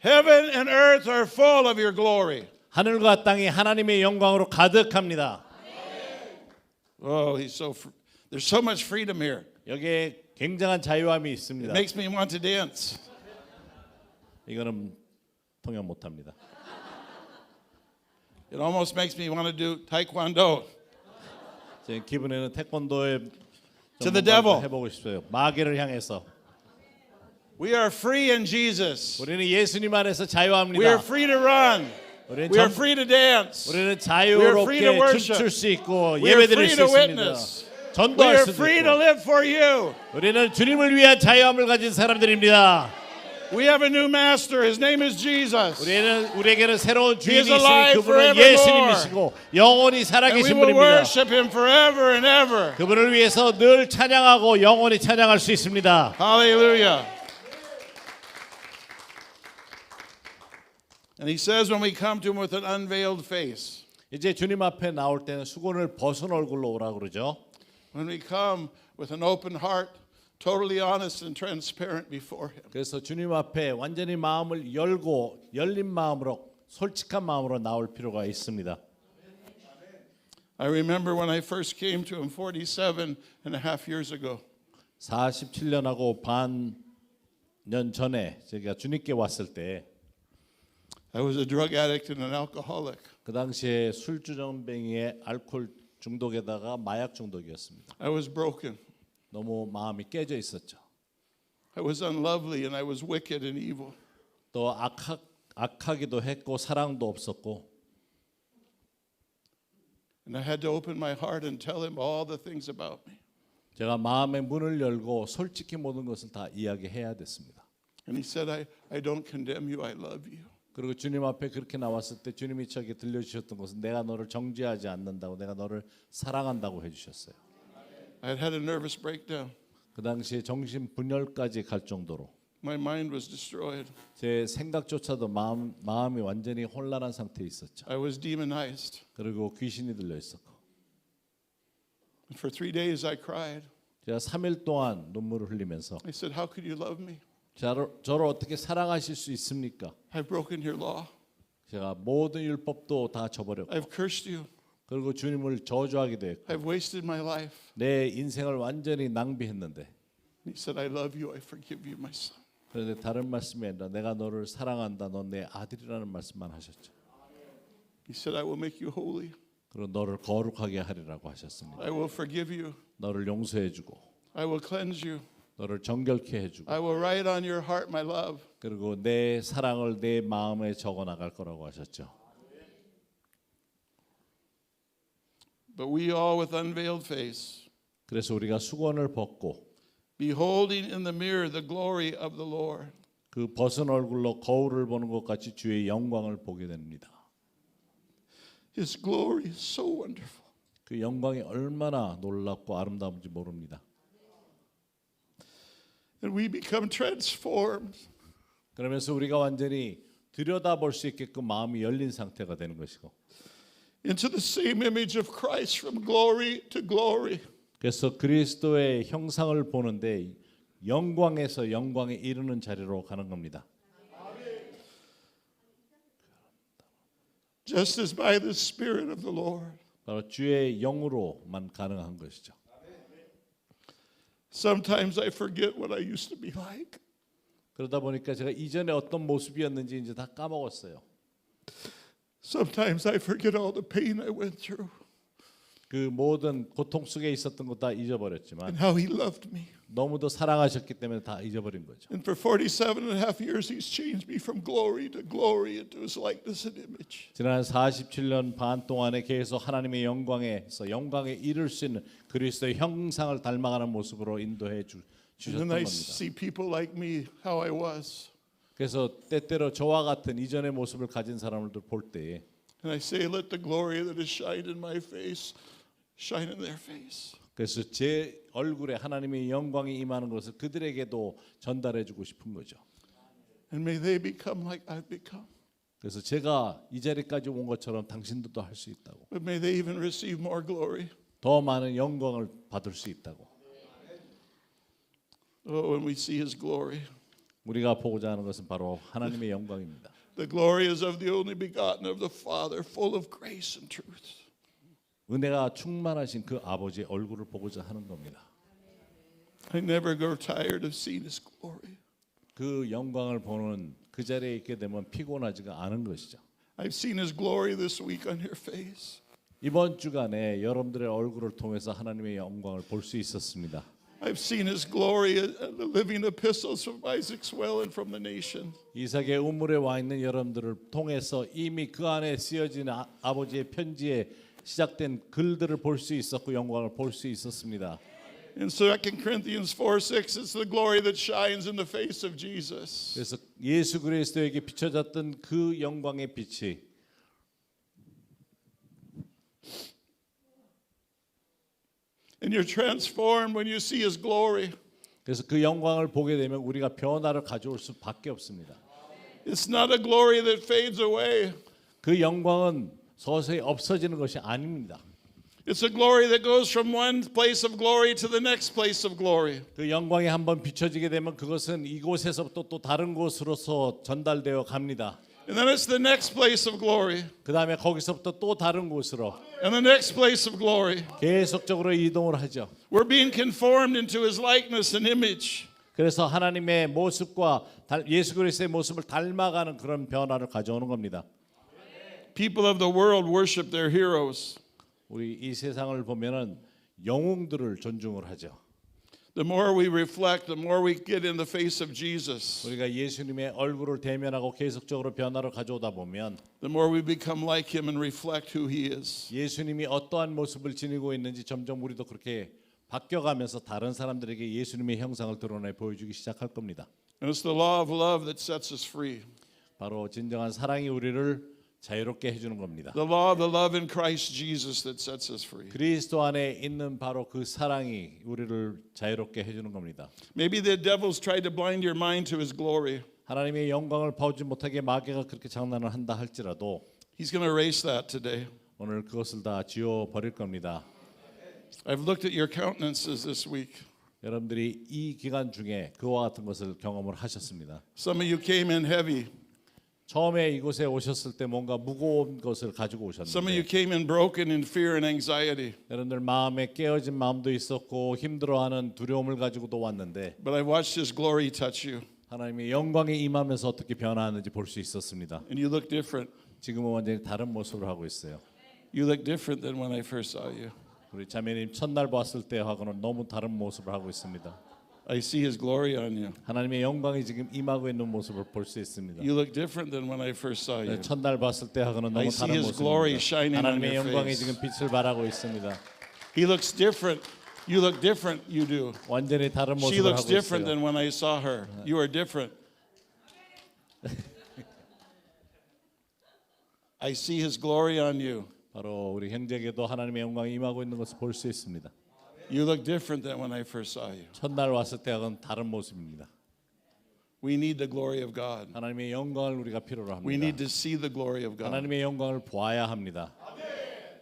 Heaven and earth are full of your glory. 하늘과 땅이 하나님의 영광으로 가득합니다. Oh, there's so much freedom here. 여기에 굉장한 자유함이 It 있습니다. makes me want to dance. 이거는 통역 못합니다. It almost makes me want to do taekwondo. 제 기분에는 태권도에 To the devil. 해보고 싶어요. 마귀를 향해서. We are free in Jesus. 우리는 예수님 안에서 We are 자유합니다. free to run. 우리는 We are free to dance. 우리는 We are free to 자유롭게 worship. 춤출 수 있고 We are 예배드릴 free 수 to 있습니다. witness. We 전도할 are 수도 free to 있고. live for you. 우리는 주님을 위한 자유함을 가진 사람들입니다. We have a new master. His name is Jesus. 우리에게는 새로운 주인이 is alive 있으니 그분은 forevermore. 예수님이시고 영원히 And we 살아계신 will 분입니다. worship him forever and ever. 그분을 위해서 늘 찬양하고 영원히 찬양할 수 있습니다. Hallelujah. And he says when we come to him with an unveiled face, 이제 주님 앞에 나올 때는 수건을 벗은 얼굴로 오라 그러죠. when we come with an open heart, totally honest and transparent before him. 그래서 주님 앞에 완전히 마음을 열고 열린 마음으로 솔직한 마음으로 나올 필요가 있습니다. I remember when I first came to him 47 and a half years ago. 47년하고 반 년 전에 제가 주님께 왔을 때 I was a drug addict and an alcoholic. 그 당시에 술주정뱅이의 알코올 중독에다가 마약 중독이었습니다. I was broken. 너무 마음이 깨져 있었죠. I was unlovely and I was wicked and evil. 또 악하기도 했고 사랑도 없었고 And I had to open my heart and tell him all the things about me. 제가 마음의 문을 열고 솔직히 모든 것을 다 이야기해야 됐습니다. And he said, I don't condemn you, I love you. 그리고 주님 앞에 그렇게 나왔을 때 주님이 저에게 들려주셨던 것은 내가 너를 정죄하지 않는다고 내가 너를 사랑한다고 해주셨어요. I had had a nervous breakdown. 그 당시에 정신분열까지 갈 정도로 My mind was destroyed. 제 생각조차도 마음이 완전히 혼란한 상태에 있었죠. I was demonized. 그리고 귀신이 들려 있었고 And for 3 days I cried. 제가 3일 동안 눈물을 흘리면서 I said, "How could you love me? 저를 어떻게 사랑하실 수 있습니까? I've broken your law. 제가 모든 율법도 다 저버렸고 I've cursed you. 그리고 주님을 저주하기도 했고 I've wasted my life." 내 인생을 완전히 낭비했는데 And he said, "I love you. I forgive you, my son." 그런데 다른 말씀이 아니라 내가 너를 사랑한다. 넌 내 아들이라는 말씀만 하셨죠. He said, "I will make you holy. 그리고 너를 거룩하게 하리라고 하셨습니다. I will forgive you. 너를 용서해주고 I will cleanse you. 너를 정결케 해주고 I will write on your heart my love." 그리고 내 사랑을 내 마음에 적어나갈 거라고 하셨죠. But we all with unveiled face, 그래서 우리가 수건을 벗고 beholding in the mirror the glory of the Lord, 그 벗은 얼굴로 거울을 보는 것 같이 주의 영광을 보게 됩니다. His glory is so wonderful. 그 영광이 얼마나 놀랍고 아름다운지 모릅니다. And we become transformed 그러면서 우리가 완전히 들여다볼 수 있게끔 마음이 열린 상태가 되는 것이고 into the same image of Christ from glory to glory. 그래서 그리스도의 형상을 보는데 영광에서 영광에 이르는 자리로 가는 겁니다. Just as by the Spirit of the Lord. 바로 주의 영으로만 가능한 것이죠. Sometimes I forget what I used to be like. 그러다 보니까 제가 이전에 어떤 모습이었는지 이제 다 까먹었어요. Sometimes I forget all the pain I went through 그 모든 고통 속에 있었던 것 다 잊어버렸지만 and how He loved me. 너무도 사랑하셨기 때문에 다 잊어버린 거죠. And for 47 and a half years, He's changed me from glory to glory into His likeness and image. 지난 47년 반 동안에 계속 하나님의 영광에서 영광에 이를 수 있는 그리스도의 형상을 닮아가는 모습으로 인도해 And 주셨던 then I 겁니다. see people like me, how I was. 그래서 때때로 저와 같은 이전의 모습을 가진 사람들을 볼 때에 And I say, let the glory that has shined in my face shine in their face. 그래서 제 얼굴에 하나님의 영광이 임하는 것을 그들에게도 전달해주고 싶은 거죠. And may they become like I've become. 그래서 제가 이 자리까지 온 것처럼 당신들도 할 수 있다고. But may they even receive more glory. 더 많은 영광을 받을 수 있다고. Oh, when we see His glory. 우리가 보고자 하는 것은 바로 하나님의 영광입니다. The glory is of the only begotten of the Father, full of grace and truth. 은혜가 충만하신 그 아버지의 얼굴을 보고자 하는 겁니다. I never grow tired of seeing His glory. 그 영광을 보는 그 자리에 있게 되면 피곤하지가 않은 것이죠. I've seen His glory this week on your face. 이번 주간에 여러분들의 얼굴을 통해서 하나님의 영광을 볼 수 있었습니다. I've seen His glory in the living epistles from Isaac Swell and from the nation. 이삭의 우물에 와 있는 여러분들을 통해서 이미 그 안에 쓰여진 아버지의 편지에 시작된 글들을 볼 수 있었고 영광을 볼 수 있었습니다. In 2 Corinthians 4:6, it's the glory that shines in the face of Jesus. 그래서 예수 그리스도에게 비춰졌던 그 영광의 빛이 And you're transformed when you see His glory. 그래서 그 영광을 보게 되면 우리가 변화를 가져올 수밖에 없습니다. It's not a glory that fades away. 그 영광은 서서히 없어지는 것이 아닙니다. It's a glory that goes from one place of glory to the next place of glory. 그 영광이 한번 비춰지게 되면 그것은 이곳에서부터 또 다른 곳으로서 전달되어 갑니다. And then it's the next place of glory. 그 다음에 거기서부터 또 다른 곳으로 And the next place of glory. 계속적으로 이동을 하죠. We're being conformed into His likeness and image. 그래서 하나님의 모습과 예수 그리스도의 모습을 닮아가는 그런 변화를 가져오는 겁니다. People of the world worship their heroes. 우리 이 세상을 보면은 영웅들을 존중을 하죠. The more we reflect, the more we get in the face of Jesus. 우리가 예수님의 얼굴을 대면하고 계속적으로 변화를 가져오다 보면 The more we become like Him and reflect who He is. 예수님이 어떠한 모습을 지니고 있는지 점점 우리도 그렇게 바뀌어가면서 다른 사람들에게 예수님의 형상을 드러내 보여주기 시작할 겁니다. And it's the law of love that sets us free. 바로 진정한 사랑이 우리를 자유롭게 해주는 겁니다. The law of the love in Christ Jesus that sets us free. 그리스도 안에 있는 바로 그 사랑이 우리를 자유롭게 해주는 겁니다. Maybe the devil's tried to blind your mind to his glory. 하나님의 영광을 보지 못하게 마귀가 그렇게 장난을 한다 할지라도 He's going to erase that today. 오늘 그것을 다 지워 버릴 겁니다. I've looked at your countenances this week. 여러분들이 이 기간 중에 그와 같은 것을 경험을 하셨습니다. Some of you came in heavy. 처음에 이곳에 오셨을 때 뭔가 무거운 것을 가지고 Some of you 오셨는데 came in broken in fear and anxiety. 여러분들 마음에 깨어진 마음도 있었고 힘들어하는 두려움을 가지고도 왔는데 But I watched His glory touch you, 하나님의 영광이 임하면서 어떻게 변화하는지 볼 수 있었습니다. and you look different. 지금은 완전히 다른 모습을 하고 있어요. You look different than when I first saw you. 우리 자매님 첫날 봤을 때하고는 너무 다른 모습을 하고 있습니다. I see His glory on you. 하나님의 영광이 지금 임하고 있는 모습을 볼 수 있습니다. You look different than when I first saw you. 첫날 봤을 때하고는 I 너무 see 다른 His glory 모습입니다. shining on 하나님의 your 영광이 face. 지금 빛을 발하고 있습니다. He looks different. You look different. You do. 완전히 다른 She 모습을 looks 하고 different 있어요. than when I saw her. You are different. I see His glory on you. 바로 우리 형제에게도 하나님의 영광이 임하고 있는 것을 볼 수 있습니다. You look different than when I first saw you. 첫날 왔을 때하고는 다른 모습입니다. We need the glory of God. 하나님의 영광을 우리가 필요로 We need 합니다. to see the glory of God. 하나님의 영광을 보아야 합니다.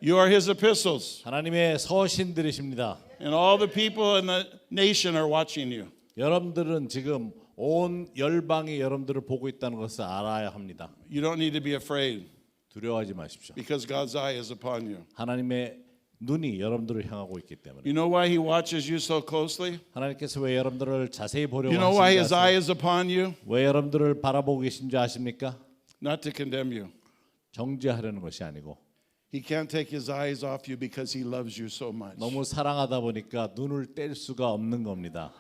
You are His epistles, 하나님의 서신들이십니다. and all the people in the nation are watching you. 여러분들은 지금 온 열방이 여러분들을 보고 있다는 것을 알아야 합니다. You don't need to be afraid 두려워하지 마십시오. because God's eye is upon you. 하나님의 눈이 여러분들을 향하고 있기 때문에 You know why He watches you so closely? 하나님께서 왜 여러분들을 자세히 보려고 You know why His 하시는지 eye 아세요? is upon you? 왜 여러분들을 바라보고 계신지 아십니까? Not to condemn you. 정죄하려는 것이 아니고 He can't take His eyes off you because He loves you so much. 너무 사랑하다 보니까 눈을 뗄 수가 없는 겁니다.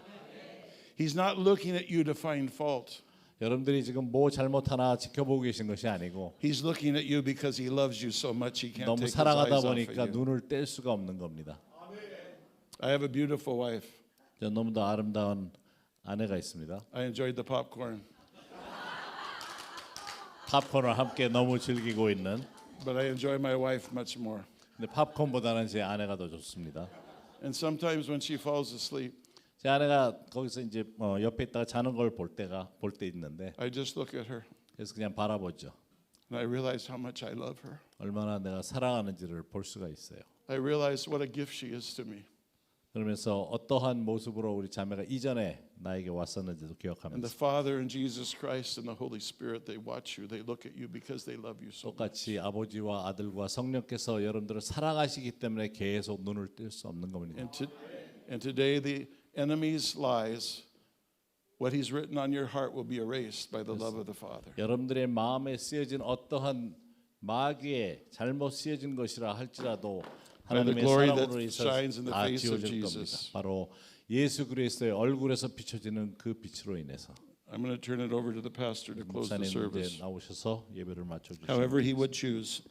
He's not looking at you to find fault. 여러분들이 지금 뭐 잘못하나 지켜보고 계신 것이 아니고 He's looking at you because He loves you so much He can't 너무 take His 사랑하다 eyes off of 보니까 you. 눈을 뗄 수가 없는 겁니다. I have a beautiful wife. 저 너무도 아름다운 아내가 있습니다. I enjoyed the popcorn, 팝콘을 함께 너무 즐기고 있는 but I enjoy my wife much more. 근데 팝콘보다는 제 아내가 더 좋습니다. And sometimes when she falls asleep, 제 아내가 거기서 이제 옆에 있다가 자는 걸 볼 때 있는데 I just look at her 그래서 그냥 바라보죠. and I realize how much I love her. 얼마나 내가 사랑하는지를 볼 수가 있어요. I realize what a gift she is to me. 그러면서 어떠한 모습으로 우리 자매가 이전에 나에게 왔었는지도 And the 기억하면서 Father and Jesus Christ and the Holy Spirit, they watch you, they look at you because they love you so much. 똑같이 아버지와 아들과 성령께서 여러분들을 사랑하시기 때문에 계속 눈을 뗄 수 없는 겁니다. And today the enemy's lies, what he's written on your heart will be erased by the love of the Father. 여러분들의 마음에 쓰여진 어떠한 마귀의 잘못 쓰여진 것이라 할지라도 하나님의 glory 사랑으로 that 인해서 shines in the 다 face of 지워질 겁니다. Jesus. 바로 예수 그리스도의 얼굴에서 비춰지는 그 빛으로 인해서 I'm going to turn it over to the pastor to close the 목사님 service. 이제 나오셔서 예배를 마쳐 주시면 However he would choose.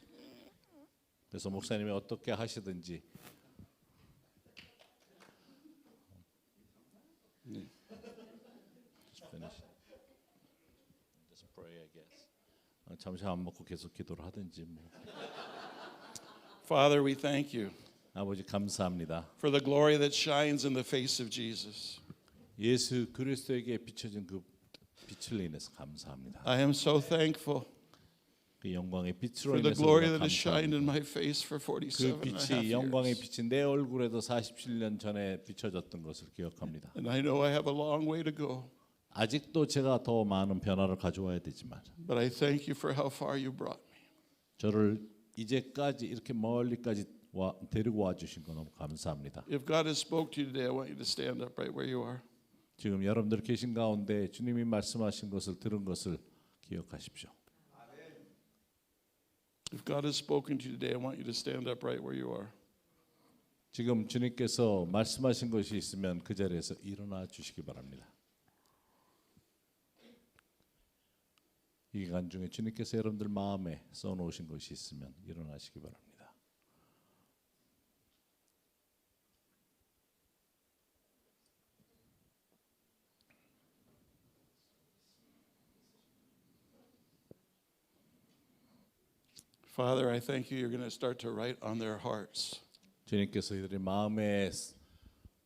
그래서 목사님이 어떻게 하시든지 Just finish. Just pray, I guess. 잠시 안 먹고 계속 기도를 하든지 뭐. Father, we thank you 아버지 감사합니다. for the glory that shines in the face of Jesus. 예수 그리스도에게 비춰진 그 빛을 인해서 감사합니다. I am so thankful 그 영광의 빛으로 for the 인해서 glory 우리가 that has shined 감사합니다. in my face for 그 47 and a half 빛이 영광의 years. 빛이 내 얼굴에도 47년 전에 비춰졌던 것을 기억합니다. And I know I have a long way to go, 아직도 제가 더 많은 변화를 가져와야 되지만 but I thank you for how far you brought me. 저를 이제까지 이렇게 멀리까지 데리고 와 주신 거 너무 감사합니다. If God has spoke to you today, I want you to stand up right where you are. 지금 여러분들 계신 가운데 주님이 말씀하신 것을 들은 것을 기억하십시오. If God has spoken to you today, I want you to stand up right where you are. 지금 주님께서 말씀하신 것이 있으면 그 자리에서 일어나 주시기 바랍니다. 이 기간 중에 주님께서 여러분들 마음에 써놓으신 것이 있으면 일어나시기 바랍니다. Father, I thank you. You're going to start to write on their hearts. 주님께서 이들의 마음에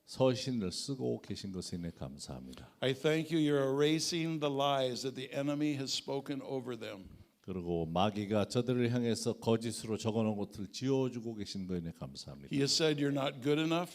서신을 쓰고 계신 것에 감사합니다. I thank you. You're erasing the lies that the enemy has spoken over them. 그리고 마귀가 저들을 향해서 거짓으로 적어놓은 것을 지워주고 계신 것에 감사합니다. He has said you're not good enough.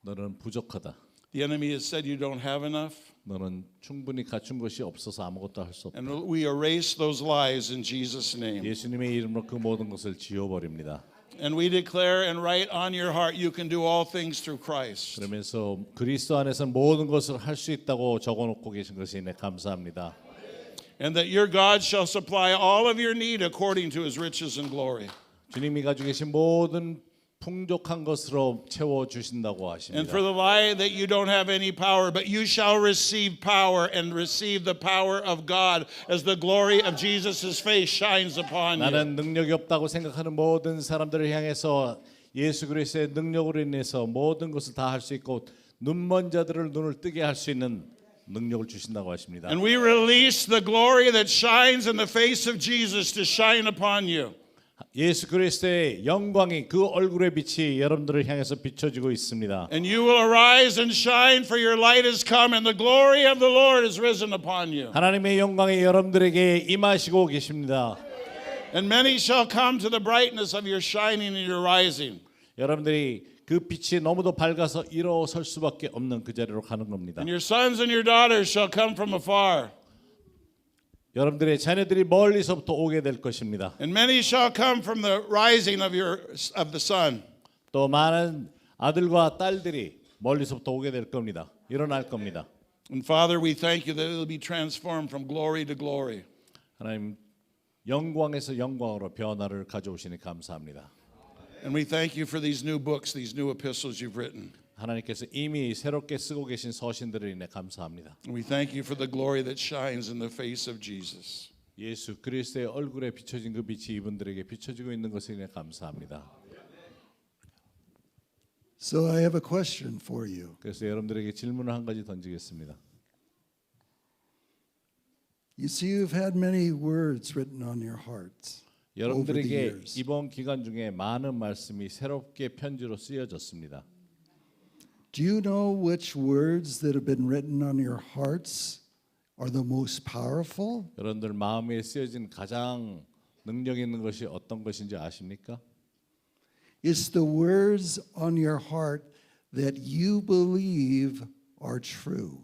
너는 부족하다. The enemy has said you don't have enough. 너는 충분히 갖춘 것이 없어서 아무것도 할 수 없다. And we erase those lies in Jesus' name. 예수님의 이름으로 그 모든 것을 지워버립니다. And we declare and write on your heart you can do all things through Christ. 그러면서 그리스도 안에서 모든 것을 할 수 있다고 적어놓고 계신 것에 감사합니다. And that your God shall supply all of your need according to his riches and glory. 주님이 가지고 계신 모든 풍족한 것으로 채워 주신다고 And 하십니다. for the lie that you don't have any power, but you shall receive power and receive the power of God as the glory of Jesus' face shines upon you. 나는 능력이 없다고 생각하는 모든 사람들을 향해서 예수 그리스도의 능력으로 인해서 모든 것을 다 할 수 있고 눈먼 자들을 눈을 뜨게 할 수 있는 능력을 주신다고 하십니다. And we release the glory that shines in the face of Jesus to shine upon you. 예수 그리스도의 영광이 그 얼굴의 빛이 여러분들을 향해서 비춰지고 있습니다. And you will arise and shine, for your light has come, and the glory of the Lord is risen upon you. 하나님의 영광이 여러분들에게 임하시고 계십니다. And many shall come to the brightness of your shining and your rising. 여러분들이 그 빛이 너무도 밝아서 일어설 수밖에 없는 그 자리로 가는 겁니다. And your sons and your daughters shall come from afar. 여러분들의 자녀들이 멀리서부터 오게 될 것입니다. And many shall come from the rising of the sun. 또 많은 아들과 딸들이 멀리서부터 오게 될 겁니다. 일어날 겁니다. And Father, we thank you that it will be transformed from glory to glory. 하나님 영광에서 영광으로 변화를 가져오시니 감사합니다. And we thank you for these new books, these new epistles you've written. 하나님께서 이미 새롭게 쓰고 계신 서신들을 인해 감사합니다. And we thank you for the glory that shines in the face of Jesus. 예수 그리스도의 얼굴에 비춰진 그 빛이 이분들에게 비춰지고 있는 것에 인해 감사합니다. So I have a question for you. 그래서 여러분들에게 질문을 한 가지 던지겠습니다. You see, you've had many words written on your hearts over the 여러분들에게 years. 이번 기간 중에 많은 말씀이 새롭게 편지로 쓰여졌습니다. Do you know which words that have been written on your hearts are the most powerful? 여러분들 마음에 쓰여진 가장 능력 있는 것이 어떤 것인지 아십니까? It's the words on your heart that you believe are true.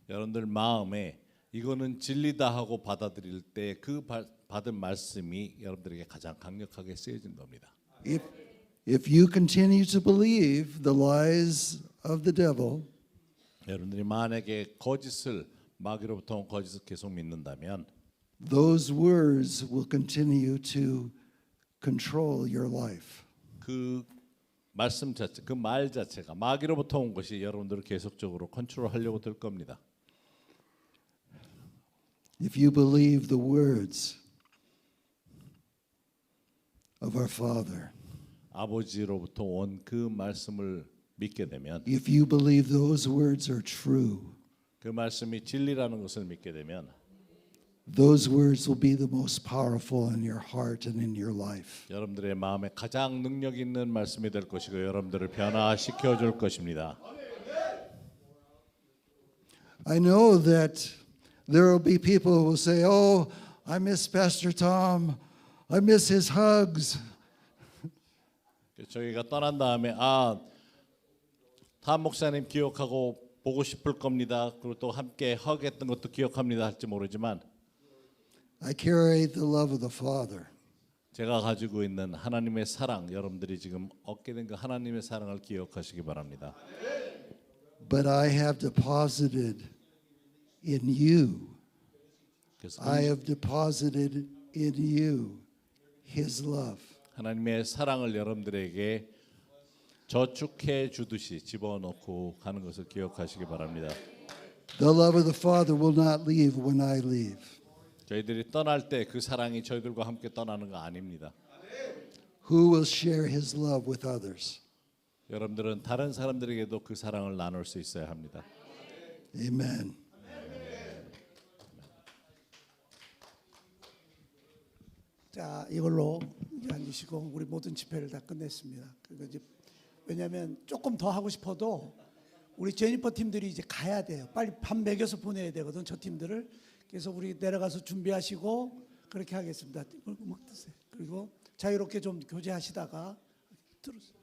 여러분들 마음에 이거는 진리다 하고 받아들일 때 그 받은 말씀이 여러분들에게 가장 강력하게 쓰여진 겁니다. If you continue to believe the lies of the devil, 여러분들이 만약에 거짓을 마귀로부터 온 거짓을 계속 믿는다면 those words will continue to control your life. 그 말씀 자체, 그 말 자체가 마귀로부터 온 것이 여러분들을 계속적으로 컨트롤하려고 들 겁니다. If you believe the words of our Father, 아버지로부터 온 그 말씀을 믿게 되면 if you believe those words are true, 그 말씀이 진리라는 것을 믿게 되면 those words will be the most powerful in your heart and in your life. 여러분들의 마음에 가장 능력 있는 말씀이 될 것이고 여러분들을 변화시켜 줄 것입니다. I know that there will be people who will say, "Oh, I miss Pastor Tom. I miss his hugs." 저희가 떠난 다음에 탐 목사님 기억하고 보고 싶을 겁니다. 그리고 또 함께 허그했던 것도 기억합니다 할지 모르지만 I carry the love of the Father. 제가 가지고 있는 하나님의 사랑, 여러분들이 지금 얻게 된 그 하나님의 사랑을 기억하시기 바랍니다. But I have deposited in you. 그래서 I have deposited in you His love. 하나님의 사랑을 여러분들에게 저축해 주듯이 집어넣고 가는 것을 기억하시기 바랍니다. The love of the Father will not leave when I leave. 저희들이 떠날 때 그 사랑이 저희들과 함께 떠나는 거 아닙니다. Who will share His love with others? 여러분들은 다른 사람들에게도 그 사랑을 나눌 수 있어야 합니다. Amen. 자, 이걸로 이제 앉으시고 우리 모든 집회를 다 끝냈습니다. 그리고 이제 왜냐하면 조금 더 하고 싶어도 우리 제니퍼 팀들이 이제 가야 돼요. 빨리 밥 먹여서 보내야 되거든, 저 팀들을. 그래서 우리 내려가서 준비하시고 그렇게 하겠습니다. 이걸 막 드세요. 그리고 자유롭게 좀 교제하시다가 들으세요.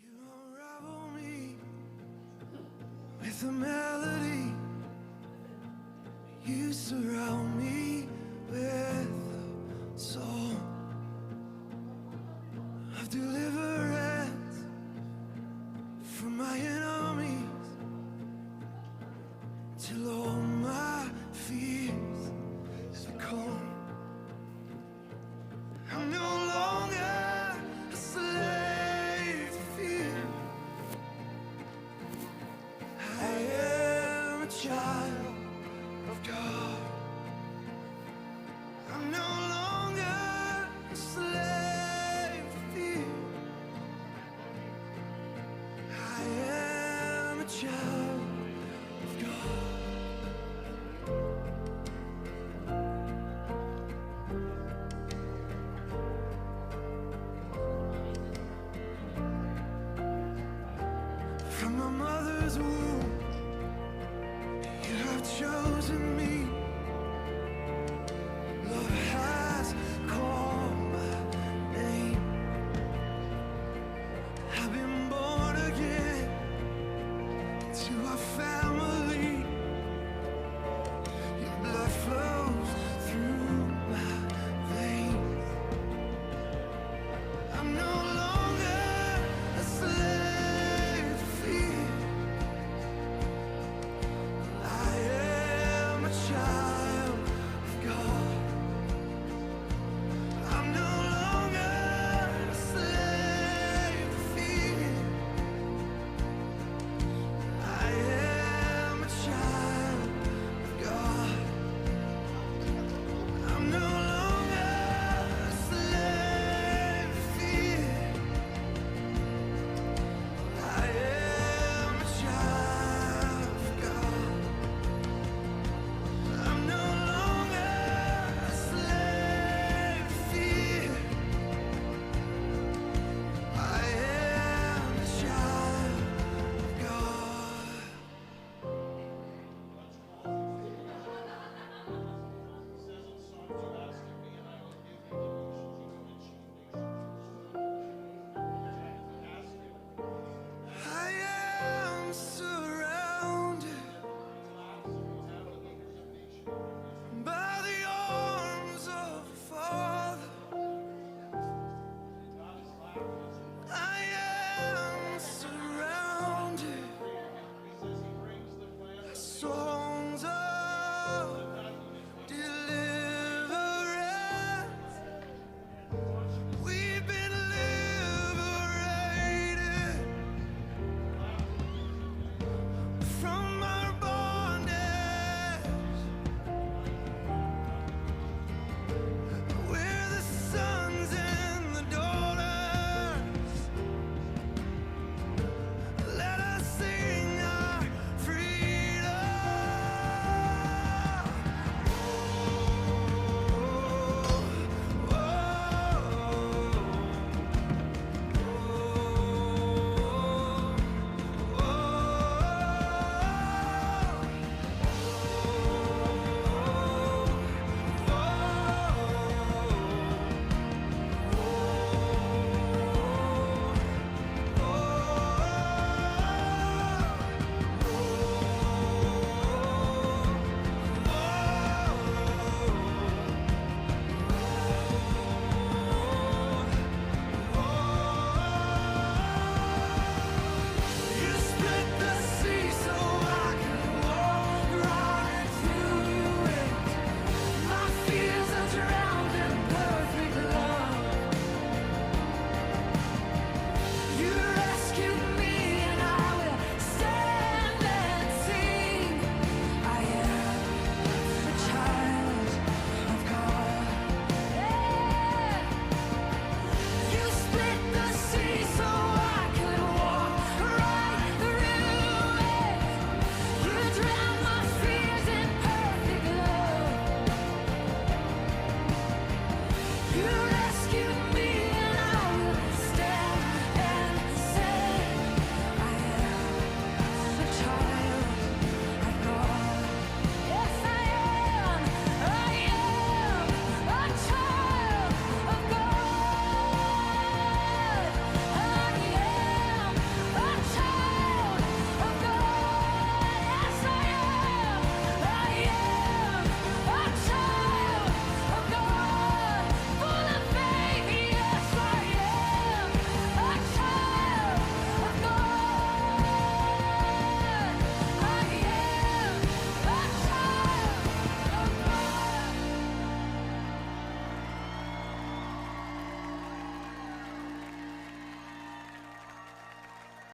You unravel me with a melody. You surround me with a song of deliverance from my enemies till all my fears become. I'm no longer a slave to fear. I am a child of God. I'm no longer a slave to fear. I am a child of God. From my mother's womb, you have chosen me.